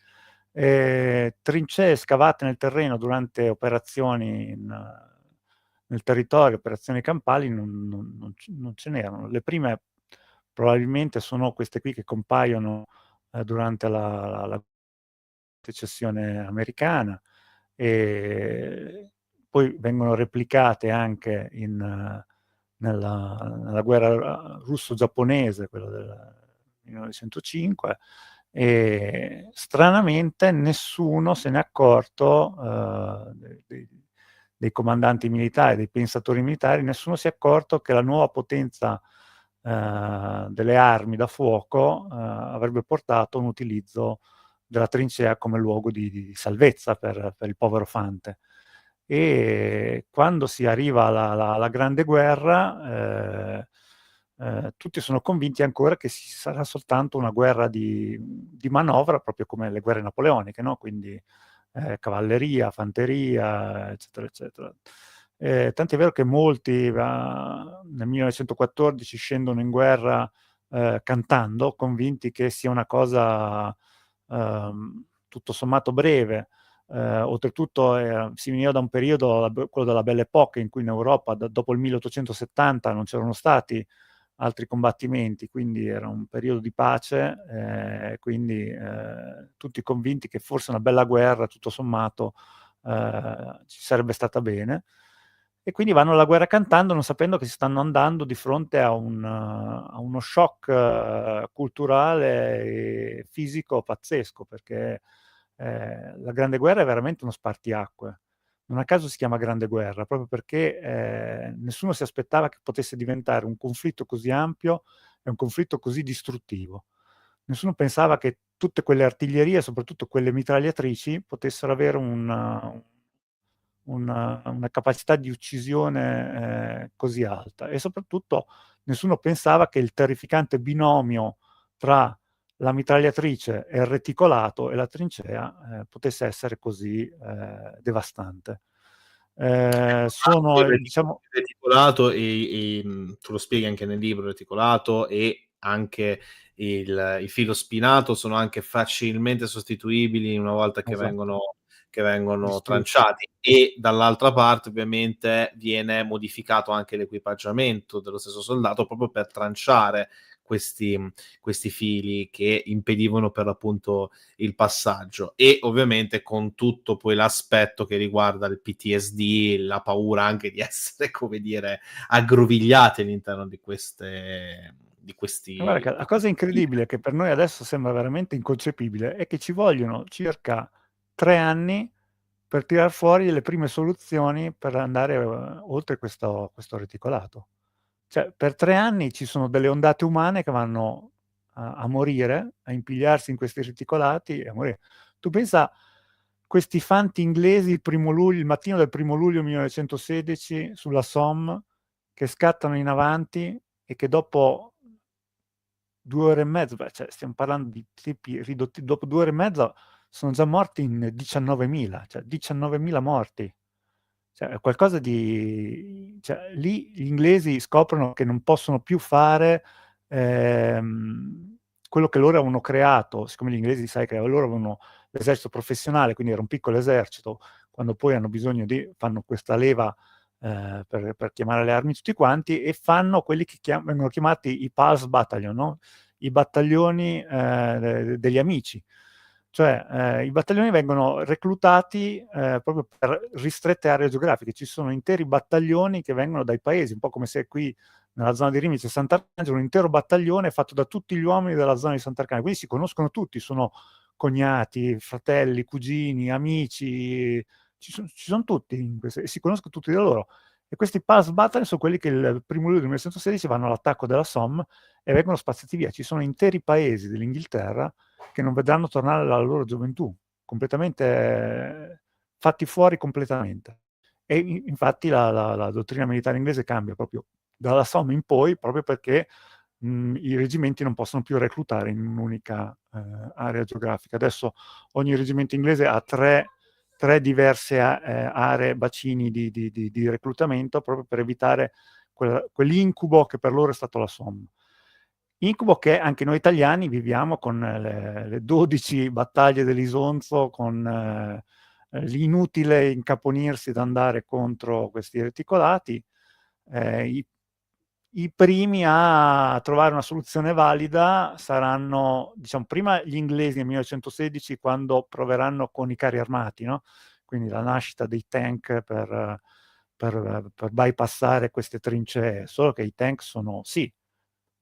Trincee scavate nel terreno durante operazioni nel territorio, operazioni campali, non ce n'erano. Le prime probabilmente sono queste qui che compaiono durante la secessione americana, e poi vengono replicate anche nella guerra russo-giapponese, quella del 1905, e stranamente nessuno se n'è accorto, dei comandanti militari, dei pensatori militari, nessuno si è accorto che la nuova potenza delle armi da fuoco avrebbe portato a un utilizzo della trincea come luogo di salvezza per il povero Fante. E quando si arriva alla Grande Guerra, tutti sono convinti ancora che ci sarà soltanto una guerra di manovra, proprio come le guerre napoleoniche, no? Quindi cavalleria, fanteria, eccetera, eccetera. Tant'è vero che molti nel 1914 scendono in guerra cantando, convinti che sia una cosa tutto sommato breve. Oltretutto si veniva da un periodo, quello della Belle Époque, in cui in Europa dopo il 1870 non c'erano stati altri combattimenti, quindi era un periodo di pace, quindi tutti convinti che forse una bella guerra, tutto sommato, ci sarebbe stata bene. E quindi vanno alla guerra cantando, non sapendo che si stanno andando di fronte a uno shock culturale e fisico pazzesco, perché la Grande Guerra è veramente uno spartiacque. Non a caso si chiama Grande Guerra, proprio perché nessuno si aspettava che potesse diventare un conflitto così ampio e un conflitto così distruttivo. Nessuno pensava che tutte quelle artiglierie, soprattutto quelle mitragliatrici, potessero avere una capacità di uccisione così alta. E soprattutto nessuno pensava che il terrificante binomio tra la mitragliatrice e il reticolato e la trincea potesse essere così devastante. Sono, diciamo, Il reticolato tu lo spieghi anche nel libro, il reticolato e anche il filo spinato sono anche facilmente sostituibili una volta esatto, che vengono distrutti. tranciati, e dall'altra parte ovviamente viene modificato anche l'equipaggiamento dello stesso soldato proprio per tranciare questi, questi fili che impedivano per l'appunto il passaggio, e ovviamente con tutto poi l'aspetto che riguarda il PTSD, la paura anche di essere, come dire, aggrovigliati all'interno di queste di Guarda che questi la di cosa questi fili. incredibile, che per noi adesso sembra veramente inconcepibile, è che ci vogliono circa 3 anni per tirar fuori le prime soluzioni per andare oltre questo reticolato. Cioè, per 3 anni ci sono delle ondate umane che vanno a morire, a impigliarsi in questi reticolati e a morire. Tu pensa questi fanti inglesi il mattino del 1° luglio 1916 sulla Somme, che scattano in avanti e che dopo 2 ore e mezza, cioè stiamo parlando di tipi ridotti, dopo 2 ore e mezza sono già morti in 19.000, cioè 19.000 morti. Cioè, è qualcosa di... Cioè, lì gli inglesi scoprono che non possono più fare quello che loro avevano creato, siccome gli inglesi, sai che loro avevano l'esercito professionale, quindi era un piccolo esercito, quando poi hanno bisogno fanno questa leva per chiamare le armi tutti quanti, e fanno quelli che vengono chiamati i Pulse Battalion, no? I battaglioni degli amici. Cioè i battaglioni vengono reclutati proprio per ristrette aree geografiche. Ci sono interi battaglioni che vengono dai paesi, un po' come se qui nella zona di Rimini c'è Sant'Arcangelo, un intero battaglione fatto da tutti gli uomini della zona di Sant'Arcangelo, quindi si conoscono tutti, sono cognati, fratelli, cugini, amici, ci sono tutti e si conoscono tutti da loro. E questi Pulse Battalion sono quelli che il 1° luglio 1916 vanno all'attacco della Somme e vengono spazzati via. Ci sono interi paesi dell'Inghilterra che non vedranno tornare alla loro gioventù, completamente fatti fuori completamente. E infatti la dottrina militare inglese cambia proprio dalla Somme in poi, proprio perché i reggimenti non possono più reclutare in un'unica area geografica. Adesso ogni reggimento inglese ha tre diverse aree, bacini di reclutamento, proprio per evitare quell'incubo che per loro è stato la Somme. Incubo che anche noi italiani viviamo con le 12 battaglie dell'Isonzo, con l'inutile incaponirsi ad andare contro questi reticolati. I primi a trovare una soluzione valida saranno, diciamo, prima gli inglesi nel 1916, quando proveranno con i carri armati, no? Quindi la nascita dei tank per bypassare queste trincee, solo che i tank sono, sì,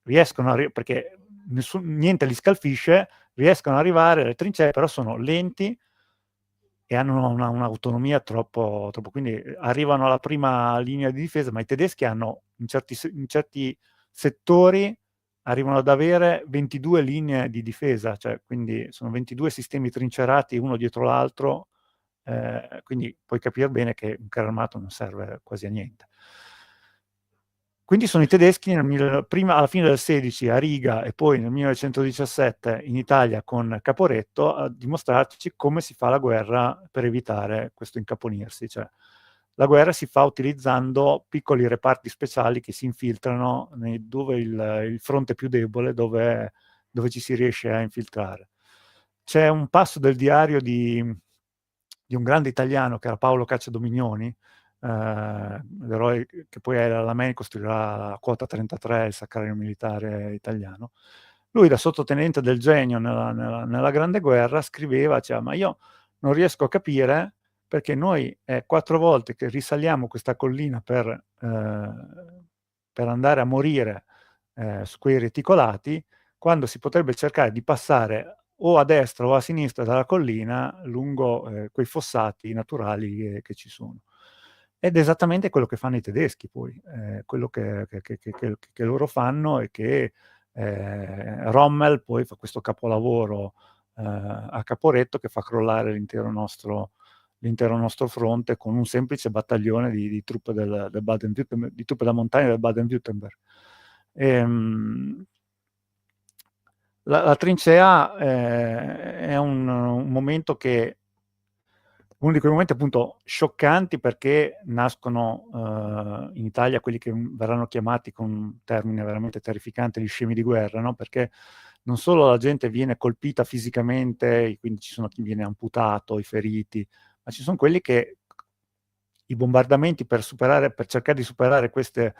riescono perché niente li scalfisce, riescono ad arrivare alle trincee, però sono lenti e hanno un'autonomia troppo, quindi arrivano alla prima linea di difesa, ma i tedeschi hanno in certi settori arrivano ad avere 22 linee di difesa, cioè quindi sono 22 sistemi trincerati uno dietro l'altro, quindi puoi capire bene che un carro armato non serve quasi a niente. quindi sono i tedeschi prima, alla fine del 16 a Riga e poi nel 1917 in Italia con Caporetto a dimostrarci come si fa la guerra per evitare questo incaponirsi. Cioè, la guerra si fa utilizzando piccoli reparti speciali che si infiltrano dove il fronte è più debole, dove ci si riesce a infiltrare. C'è un passo del diario di un grande italiano che era Paolo Cacciadominioni, l'eroe che poi alla MEI costruirà la quota 33, il sacrario militare italiano. Lui, da sottotenente del Genio nella Grande Guerra, scriveva, cioè, ma io non riesco a capire perché noi 4 volte che risaliamo questa collina per andare a morire su quei reticolati, quando si potrebbe cercare di passare o a destra o a sinistra dalla collina lungo quei fossati naturali che ci sono. Ed è esattamente quello che fanno i tedeschi poi, quello che loro fanno e che Rommel poi fa questo capolavoro a Caporetto che fa crollare l'intero nostro fronte con un semplice battaglione di truppe del Baden-Württemberg, di truppe da montagna del Baden-Württemberg. La trincea è un momento che uno di quei momenti appunto scioccanti perché nascono in Italia quelli che verranno chiamati con un termine veramente terrificante gli scemi di guerra, no? Perché non solo la gente viene colpita fisicamente, quindi ci sono chi viene amputato, i feriti, ma ci sono quelli che i bombardamenti per cercare di superare queste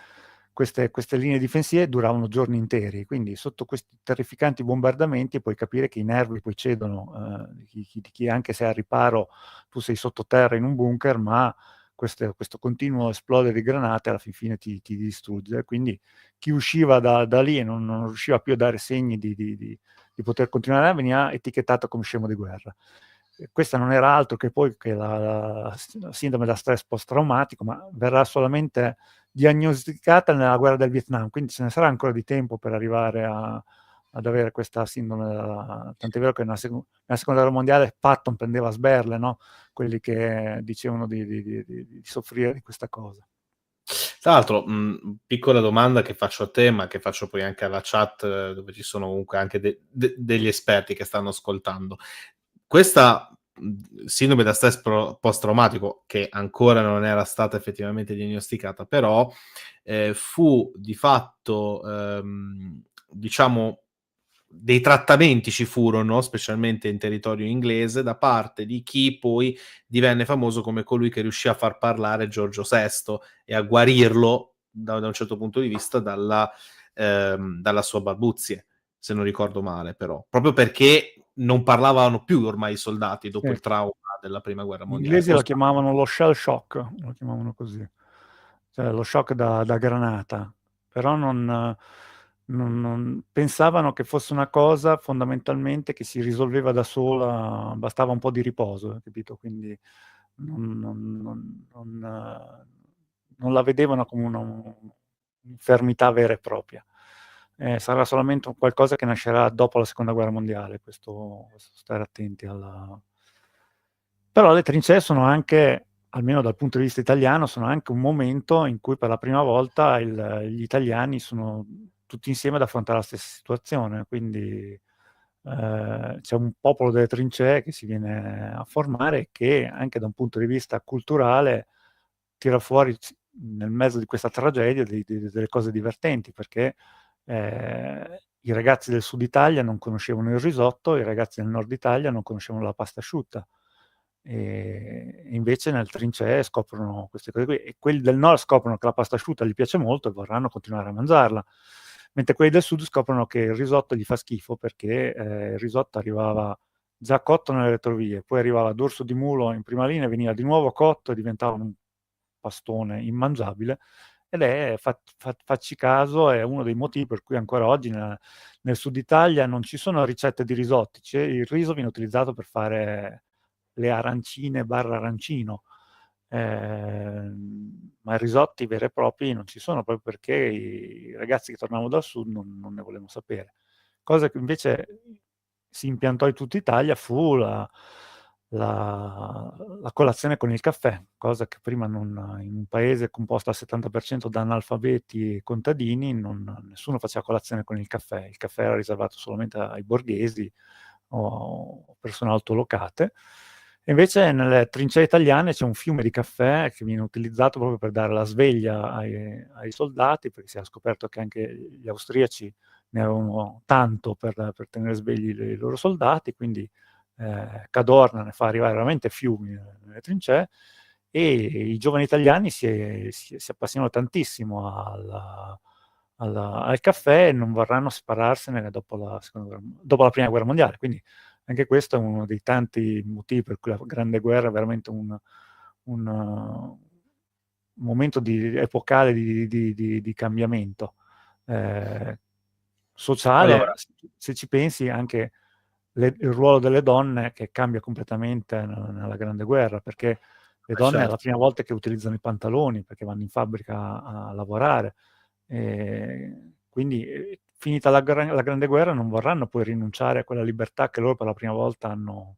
linee difensive duravano giorni interi, quindi sotto questi terrificanti bombardamenti puoi capire che i nervi poi cedono, di chi anche se è al riparo tu sei sottoterra in un bunker, ma questo continuo esplodere di granate alla fin fine ti distrugge, quindi chi usciva da lì e non riusciva più a dare segni di poter continuare veniva etichettato come scemo di guerra. Questa non era altro che poi che la sindrome da stress post-traumatico, ma verrà solamente diagnosticata nella guerra del Vietnam, quindi ce ne sarà ancora di tempo per arrivare ad avere questa sindrome, tant'è vero che nella seconda guerra mondiale Patton prendeva a sberle, no? Quelli che dicevano di soffrire di questa cosa. Tra l'altro, piccola domanda che faccio a te, ma che faccio poi anche alla chat, dove ci sono comunque anche degli esperti che stanno ascoltando. Questa, sindrome da stress post-traumatico, che ancora non era stata effettivamente diagnosticata, però, fu di fatto, diciamo dei trattamenti ci furono, specialmente in territorio inglese, da parte di chi poi divenne famoso come colui che riuscì a far parlare Giorgio VI e a guarirlo da un certo punto di vista dalla sua balbuzie, se non ricordo male però. Proprio perché non parlavano più ormai i soldati dopo Sì. il trauma della prima guerra Gli mondiale. inglesi lo chiamavano lo shell shock, lo chiamavano così, cioè lo shock da granata, però non pensavano che fosse una cosa fondamentalmente che si risolveva da sola, bastava un po' di riposo, capito? Quindi non la vedevano come un'infermità vera e propria. Sarà solamente qualcosa che nascerà dopo la seconda guerra mondiale, questo stare attenti alla... Però le trincee sono anche, almeno dal punto di vista italiano, sono anche un momento in cui per la prima volta gli italiani sono tutti insieme ad affrontare la stessa situazione, quindi c'è un popolo delle trincee che si viene a formare e che anche da un punto di vista culturale tira fuori nel mezzo di questa tragedia delle cose divertenti, perché i ragazzi del sud Italia non conoscevano il risotto, i ragazzi del nord Italia non conoscevano la pasta asciutta. E invece nel trincee scoprono queste cose qui e quelli del nord scoprono che la pasta asciutta gli piace molto e vorranno continuare a mangiarla, mentre quelli del sud scoprono che il risotto gli fa schifo perché il risotto arrivava già cotto nelle retrovie, poi arrivava d'orso di mulo in prima linea, veniva di nuovo cotto e diventava un pastone immangiabile. Ed è, facci caso, è uno dei motivi per cui ancora oggi nel sud Italia non ci sono ricette di risotti, il riso viene utilizzato per fare le arancine barra arancino, ma i risotti veri e propri non ci sono proprio perché i ragazzi che tornavano dal sud non ne volevano sapere. Cosa che invece si impiantò in tutta Italia fu la colazione con il caffè, cosa che prima in un paese composto al 70% da analfabeti e contadini nessuno faceva colazione con il caffè. Il caffè era riservato solamente ai borghesi o persone altolocate. E invece nelle trincee italiane c'è un fiume di caffè che viene utilizzato proprio per dare la sveglia ai soldati, perché si è scoperto che anche gli austriaci ne avevano tanto per tenere svegli i loro soldati, quindi Cadorna ne fa arrivare veramente fiumi nelle trincee, e i giovani italiani si appassionano tantissimo al caffè e non vorranno separarsene dopo la prima guerra mondiale. Quindi anche questo è uno dei tanti motivi per cui la Grande Guerra è veramente un momento epocale di cambiamento sociale. Allora, Se ci pensi, anche il ruolo delle donne che cambia completamente nella Grande Guerra, perché le donne è la certo. prima volta che utilizzano i pantaloni perché vanno in fabbrica a lavorare. Quindi, finita la Grande Guerra, non vorranno poi rinunciare a quella libertà che loro per la prima volta hanno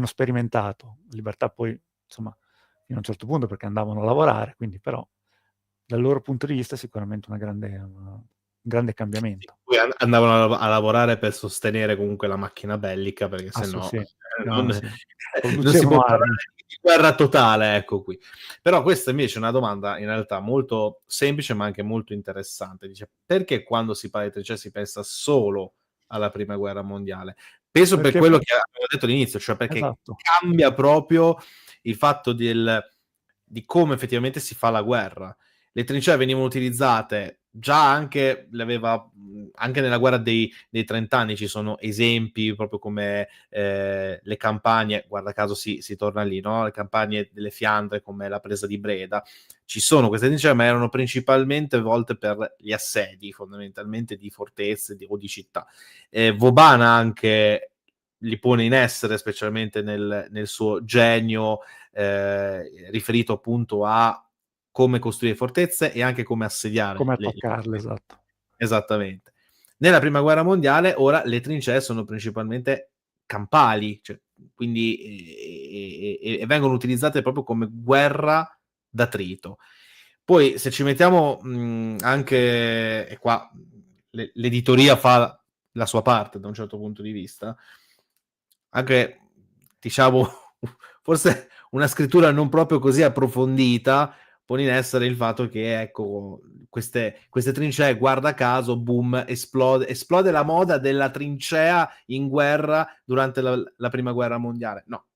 sperimentato. Libertà poi, insomma, fino a un certo punto, perché andavano a lavorare, quindi però dal loro punto di vista è sicuramente un grande cambiamento. Poi andavano a lavorare per sostenere comunque la macchina bellica, perché sennò Sì, non no, sì. non si può Producevano parlare armi. di guerra totale, ecco qui. Però questa invece è una domanda in realtà molto semplice, ma anche molto interessante. Dice: perché quando si parla di trincee si pensa solo alla prima guerra mondiale? Penso per Perché quello che avevo detto all'inizio, cioè perché esatto. cambia proprio il fatto di come effettivamente si fa la guerra. Le trincee venivano utilizzate già anche anche nella guerra dei 30 anni ci sono esempi proprio come le campagne, guarda caso si torna lì, no? Le campagne delle Fiandre come la presa di Breda. Ci sono queste trincee, ma erano principalmente volte per gli assedi, fondamentalmente di fortezze o di città. Vauban anche li pone in essere, specialmente nel suo genio riferito appunto a come costruire fortezze e anche come assediare Come le attaccarle, esatto. esattamente. Nella prima guerra mondiale ora le trincee sono principalmente campali, cioè, quindi e vengono utilizzate proprio come guerra d'attrito. Poi se ci mettiamo anche, e qua l'editoria fa la sua parte da un certo punto di vista, anche diciamo forse una scrittura non proprio così approfondita pone in essere il fatto che, ecco, queste trincee, guarda caso, boom, esplode la moda della trincea in guerra durante la prima guerra mondiale. No,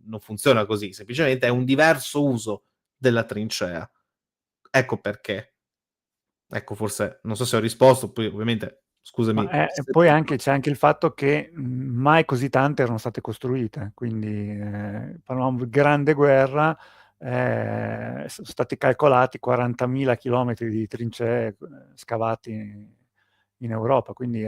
non funziona così, semplicemente è un diverso uso della trincea. Ecco perché. Ecco, forse non so se ho risposto, poi ovviamente Ma, scusami e se poi c'è anche il fatto che mai così tante erano state costruite, quindi parlavamo di Grande Guerra, sono stati calcolati 40.000 chilometri di trincee scavati in Europa, quindi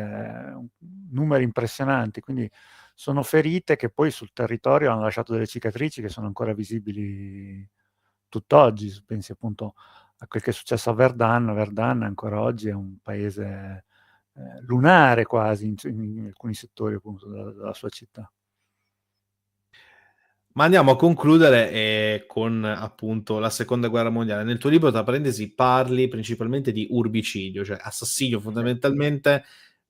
numeri impressionanti. Quindi sono ferite che poi sul territorio hanno lasciato delle cicatrici che sono ancora visibili tutt'oggi. Pensi appunto a quel che è successo a Verdun. Verdun ancora oggi è un paese lunare quasi in alcuni settori appunto della sua città. Ma andiamo a concludere, con appunto la seconda guerra mondiale. Nel tuo libro, tra parentesi, parli principalmente di urbicidio, cioè assassinio fondamentalmente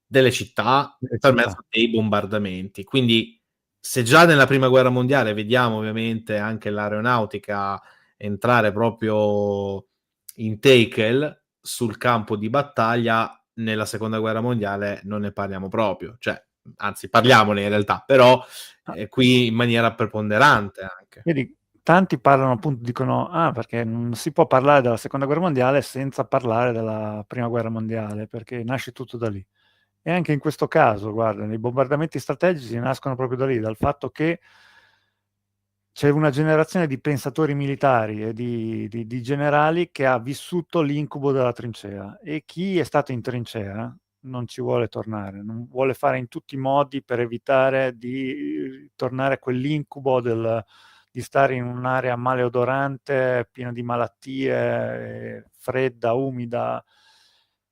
delle città Le per città. mezzo dei bombardamenti. Quindi, se già nella prima guerra mondiale vediamo ovviamente anche l'aeronautica entrare proprio in tackle sul campo di battaglia, nella seconda guerra mondiale non ne parliamo proprio. Cioè, anzi parliamone in realtà, però Ah, qui in maniera preponderante anche. vedi, tanti parlano appunto, dicono, perché non si può parlare della seconda guerra mondiale senza parlare della prima guerra mondiale, perché nasce tutto da lì. E anche in questo caso, guarda, i bombardamenti strategici nascono proprio da lì, dal fatto che c'è una generazione di pensatori militari e di generali che ha vissuto l'incubo della trincea, e chi è stato in trincea non ci vuole tornare, non vuole fare in tutti i modi per evitare di tornare a quell'incubo di stare in un'area maleodorante, piena di malattie, fredda, umida.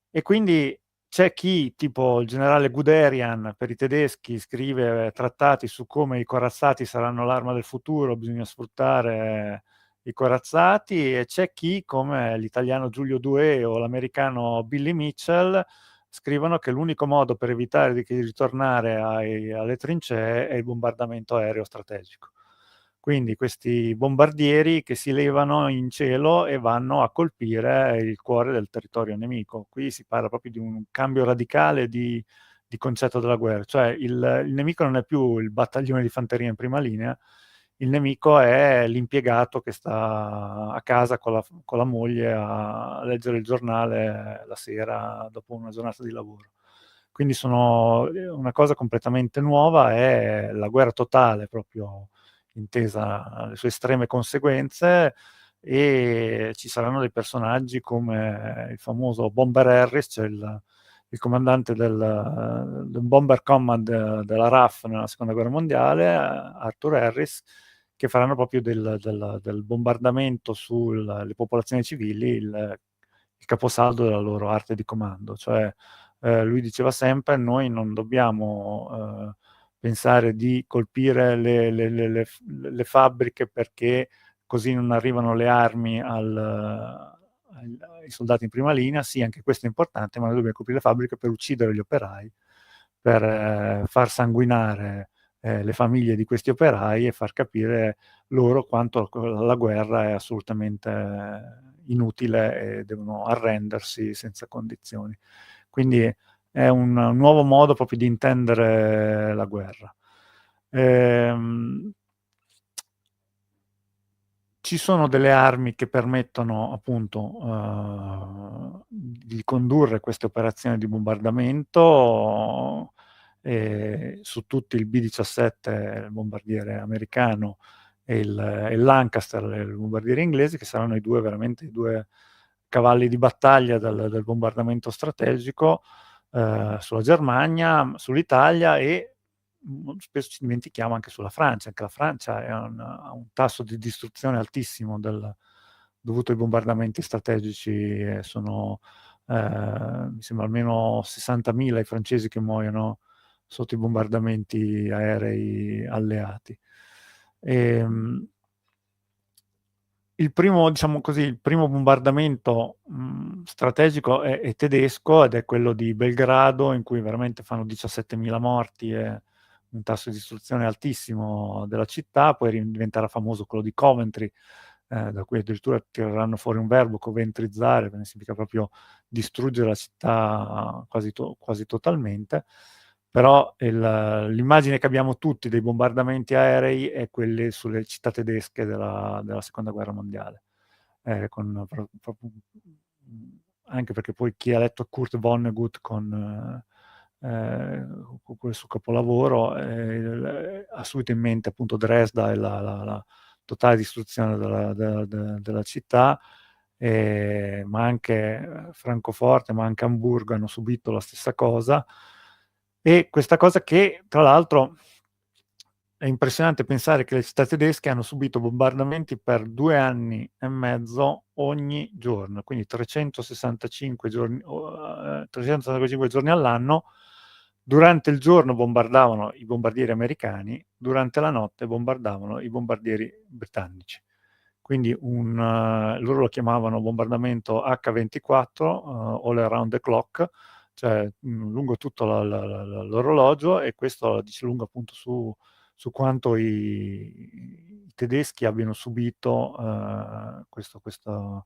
E quindi c'è chi, tipo il generale Guderian, per i tedeschi, scrive trattati su come i corazzati saranno l'arma del futuro, bisogna sfruttare i corazzati, e c'è chi, come l'italiano Giulio Douhet o l'americano Billy Mitchell, scrivono che l'unico modo per evitare di ritornare alle trincee è il bombardamento aereo strategico. Quindi questi bombardieri che si levano in cielo e vanno a colpire il cuore del territorio nemico. Qui si parla proprio di un cambio radicale di concetto della guerra, cioè il nemico non è più il battaglione di fanteria in prima linea, il nemico è l'impiegato che sta a casa con la moglie a leggere il giornale la sera dopo una giornata di lavoro. Quindi una cosa completamente nuova è la guerra totale, proprio intesa le sue estreme conseguenze, e ci saranno dei personaggi come il famoso Bomber Harris, cioè il comandante del Bomber Command della RAF nella seconda guerra mondiale, Arthur Harris, che faranno proprio del bombardamento sulle popolazioni civili il caposaldo della loro arte di comando. Cioè, lui diceva sempre: noi non dobbiamo pensare di colpire le fabbriche perché così non arrivano le armi ai soldati in prima linea. Sì, anche questo è importante, ma noi dobbiamo colpire le fabbriche per uccidere gli operai, per far sanguinare le famiglie di questi operai e far capire loro quanto la guerra è assolutamente inutile e devono arrendersi senza condizioni. Quindi è un nuovo modo proprio di intendere la guerra. Ci sono delle armi che permettono appunto di condurre queste operazioni di bombardamento, su tutti il B-17, il bombardiere americano, e il Lancaster, il bombardiere inglese, che saranno veramente i due cavalli di battaglia del bombardamento strategico sulla Germania, sull'Italia e spesso ci dimentichiamo anche sulla Francia. Anche la Francia ha un tasso di distruzione altissimo dovuto ai bombardamenti strategici. Sono, mi sembra, almeno 60.000 i francesi che muoiono sotto i bombardamenti aerei alleati. Il primo, diciamo così, il primo bombardamento strategico è tedesco, ed è quello di Belgrado, in cui veramente fanno 17.000 morti e un tasso di distruzione altissimo della città. Poi diventerà famoso quello di Coventry, da cui addirittura tireranno fuori un verbo, coventrizzare, che significa proprio distruggere la città quasi totalmente. Però l'immagine che abbiamo tutti dei bombardamenti aerei è quelle sulle città tedesche della seconda guerra mondiale, anche perché poi chi ha letto Kurt Vonnegut con quel suo capolavoro ha subito in mente appunto Dresda e la totale distruzione della città, ma anche Francoforte, ma anche Amburgo hanno subito la stessa cosa. E questa cosa che, tra l'altro, è impressionante pensare che le città tedesche hanno subito bombardamenti per 2 anni e mezzo ogni giorno, quindi 365 giorni all'anno. Durante il giorno bombardavano i bombardieri americani, durante la notte bombardavano i bombardieri britannici. Quindi loro lo chiamavano bombardamento H24, all around the clock, cioè lungo tutto l'orologio, e questo dice lungo appunto su quanto i tedeschi abbiano subito questa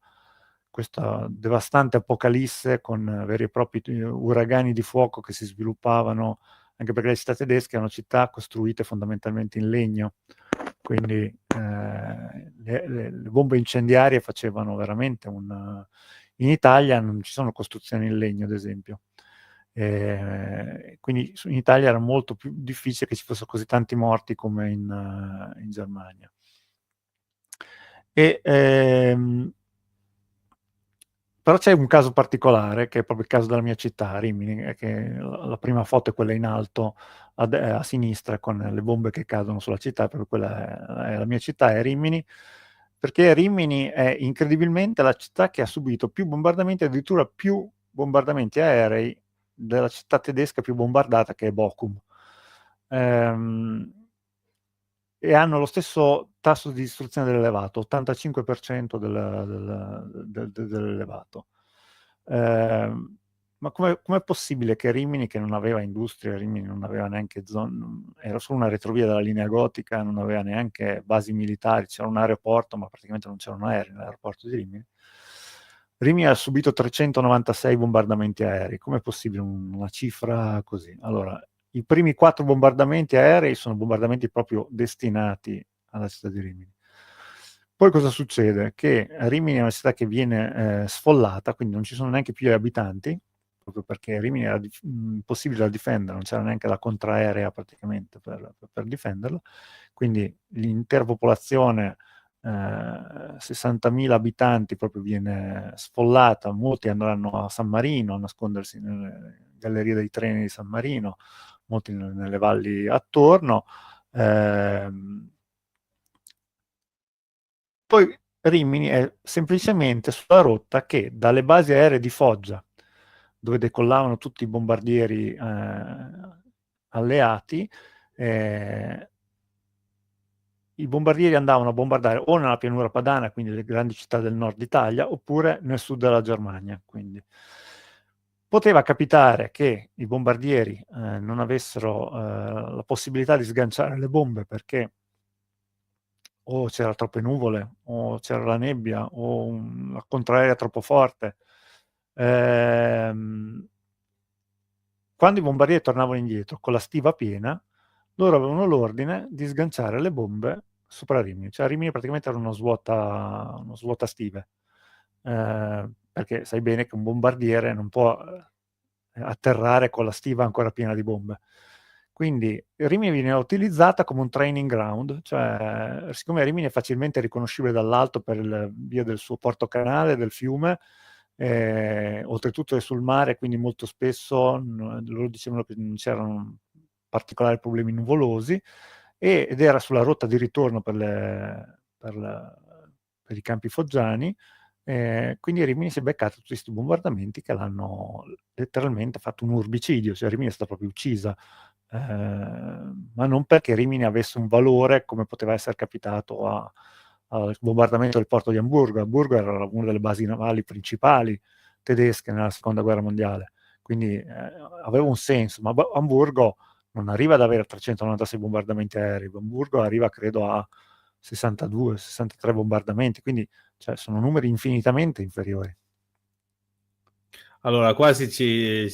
devastante apocalisse, con veri e propri uragani di fuoco che si sviluppavano, anche perché le città tedesche erano città costruite fondamentalmente in legno. Quindi le bombe incendiarie facevano veramente in Italia non ci sono costruzioni in legno, ad esempio. Quindi in Italia era molto più difficile che ci fossero così tanti morti come in Germania. Però c'è un caso particolare, che è proprio il caso della mia città, Rimini, che la prima foto è quella in alto a sinistra, con le bombe che cadono sulla città, proprio quella è la mia città, è Rimini, perché Rimini è incredibilmente la città che ha subito più bombardamenti, addirittura più bombardamenti aerei della città tedesca più bombardata, che è Bochum. E hanno lo stesso tasso di distruzione dell'elevato, 85% dell'elevato. Ma com'è possibile che Rimini, che non aveva industria, Rimini non aveva neanche era solo una retrovia della linea gotica, non aveva neanche basi militari, c'era un aeroporto, ma praticamente non c'erano aerei nell'aeroporto di Rimini. Rimini ha subito 396 bombardamenti aerei. Com'è possibile una cifra così? Allora, i primi 4 bombardamenti aerei sono bombardamenti proprio destinati alla città di Rimini. Poi cosa succede? Che Rimini è una città che viene sfollata, quindi non ci sono neanche più gli abitanti, proprio perché Rimini era impossibile da difendere, non c'era neanche la contraerea praticamente per difenderla, quindi l'intera popolazione, 60.000 abitanti, proprio viene sfollata, molti andranno a San Marino a nascondersi nelle gallerie dei treni di San Marino, molti nelle valli attorno. Poi Rimini è semplicemente sulla rotta che dalle basi aeree di Foggia, dove decollavano tutti i bombardieri alleati, i bombardieri andavano a bombardare o nella pianura padana, quindi le grandi città del nord Italia, oppure nel sud della Germania. Quindi poteva capitare che i bombardieri non avessero la possibilità di sganciare le bombe perché o c'era troppe nuvole, o c'era la nebbia, o la contraerea troppo forte. Quando i bombardieri tornavano indietro con la stiva piena, loro avevano l'ordine di sganciare le bombe sopra Rimini. Cioè Rimini praticamente era uno svuota stive. Perché sai bene che un bombardiere non può atterrare con la stiva ancora piena di bombe. Quindi Rimini viene utilizzata come un training ground, cioè siccome Rimini è facilmente riconoscibile dall'alto per via del suo portocanale, del fiume, oltretutto è sul mare, quindi molto spesso loro dicevano che non c'erano particolari problemi nuvolosi, ed era sulla rotta di ritorno per i campi foggiani. Quindi Rimini si è beccato tutti questi bombardamenti che l'hanno letteralmente fatto un urbicidio, cioè Rimini è stata proprio uccisa, ma non perché Rimini avesse un valore come poteva essere capitato al bombardamento del porto di Amburgo. Amburgo era una delle basi navali principali tedesche nella seconda guerra mondiale, quindi aveva un senso, ma Amburgo non arriva ad avere 396 bombardamenti aerei, Amburgo arriva credo a 62-63 bombardamenti, quindi cioè, sono numeri infinitamente inferiori. Allora, quasi c'è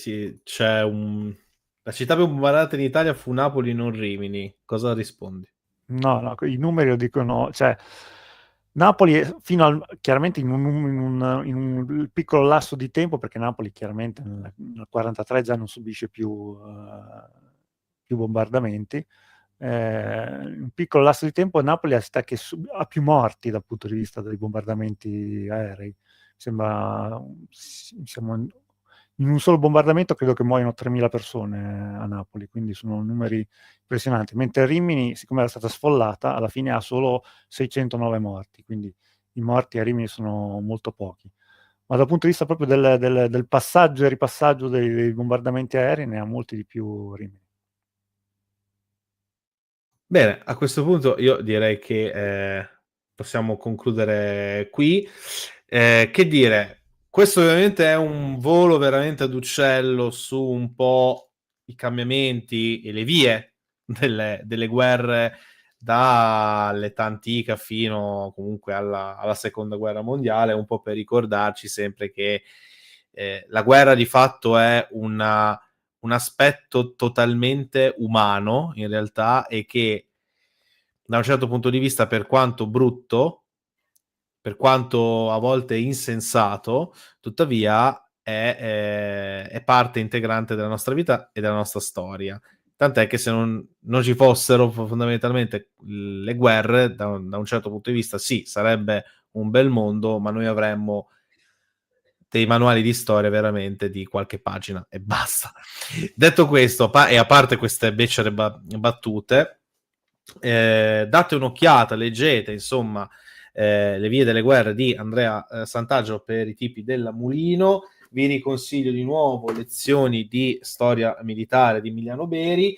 la città più bombardata in Italia fu Napoli, non Rimini. Cosa rispondi? No, i numeri lo dicono, cioè Napoli è chiaramente in un piccolo lasso di tempo, perché Napoli chiaramente nel 1943 già non subisce più bombardamenti. In un piccolo lasso di tempo Napoli è la città che ha più morti dal punto di vista dei bombardamenti aerei. Siamo in un solo bombardamento credo che muoiono 3.000 persone a Napoli, quindi sono numeri impressionanti, mentre Rimini, siccome era stata sfollata, alla fine ha solo 609 morti, quindi i morti a Rimini sono molto pochi. Ma dal punto di vista proprio del passaggio e ripassaggio dei bombardamenti aerei ne ha molti di più Rimini. Bene, a questo punto io direi che possiamo concludere qui. Che dire, questo ovviamente è un volo veramente ad uccello su un po' i cambiamenti e le vie delle guerre dall'età antica fino comunque alla seconda guerra mondiale, un po' per ricordarci sempre che la guerra di fatto è un aspetto totalmente umano in realtà, e che da un certo punto di vista, per quanto brutto, per quanto a volte insensato, tuttavia è parte integrante della nostra vita e della nostra storia. Tant'è che se non ci fossero fondamentalmente le guerre, da un certo punto di vista, sì, sarebbe un bel mondo, ma noi avremmo dei manuali di storia veramente di qualche pagina e basta. Detto questo, e a parte queste becere battute, date un'occhiata, leggete, insomma, Le vie delle guerre di Andrea Sant'Angelo per i tipi della Mulino. Vi riconsiglio di nuovo lezioni di storia militare di Emiliano Beri.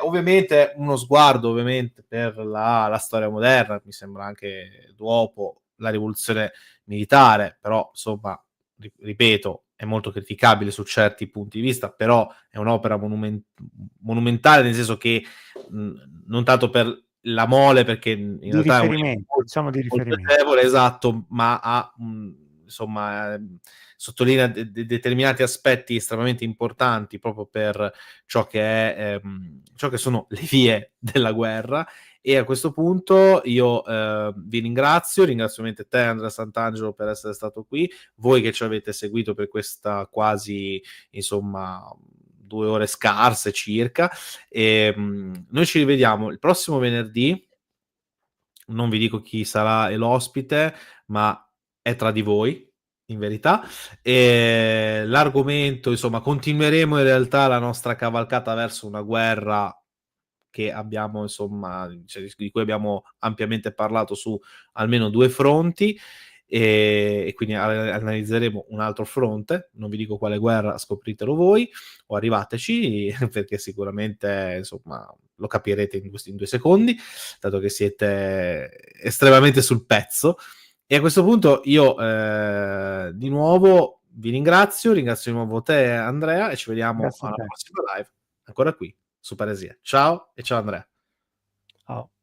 Ovviamente uno sguardo ovviamente per la storia moderna, mi sembra anche dopo la rivoluzione militare, però insomma, ripeto, è molto criticabile su certi punti di vista, però è un'opera monumentale, nel senso che non tanto per la mole, perché in Di realtà è un riferimento, diciamo di molto riferimento. piacevole, esatto, ma ha insomma sottolinea determinati aspetti estremamente importanti proprio per ciò che è ciò che sono le vie della guerra. E a questo punto io vi ringrazio ovviamente te Andrea Sant'Angelo per essere stato qui, voi che ci avete seguito per questa quasi insomma 2 ore scarse circa, e noi ci rivediamo il prossimo venerdì. Non vi dico chi sarà l'ospite, ma è tra di voi, in verità. E l'argomento, insomma, continueremo in realtà la nostra cavalcata verso una guerra che abbiamo, insomma, cioè, di cui abbiamo ampiamente parlato su almeno 2 fronti, e quindi analizzeremo un altro fronte. Non vi dico quale guerra, scopritelo voi o arrivateci, perché sicuramente, insomma, lo capirete in 2 secondi, dato che siete estremamente sul pezzo. E a questo punto io di nuovo vi ringrazio di nuovo te Andrea, e ci vediamo Grazie a alla te. prossima live, ancora qui su Paresia. Ciao e ciao Andrea. Ciao.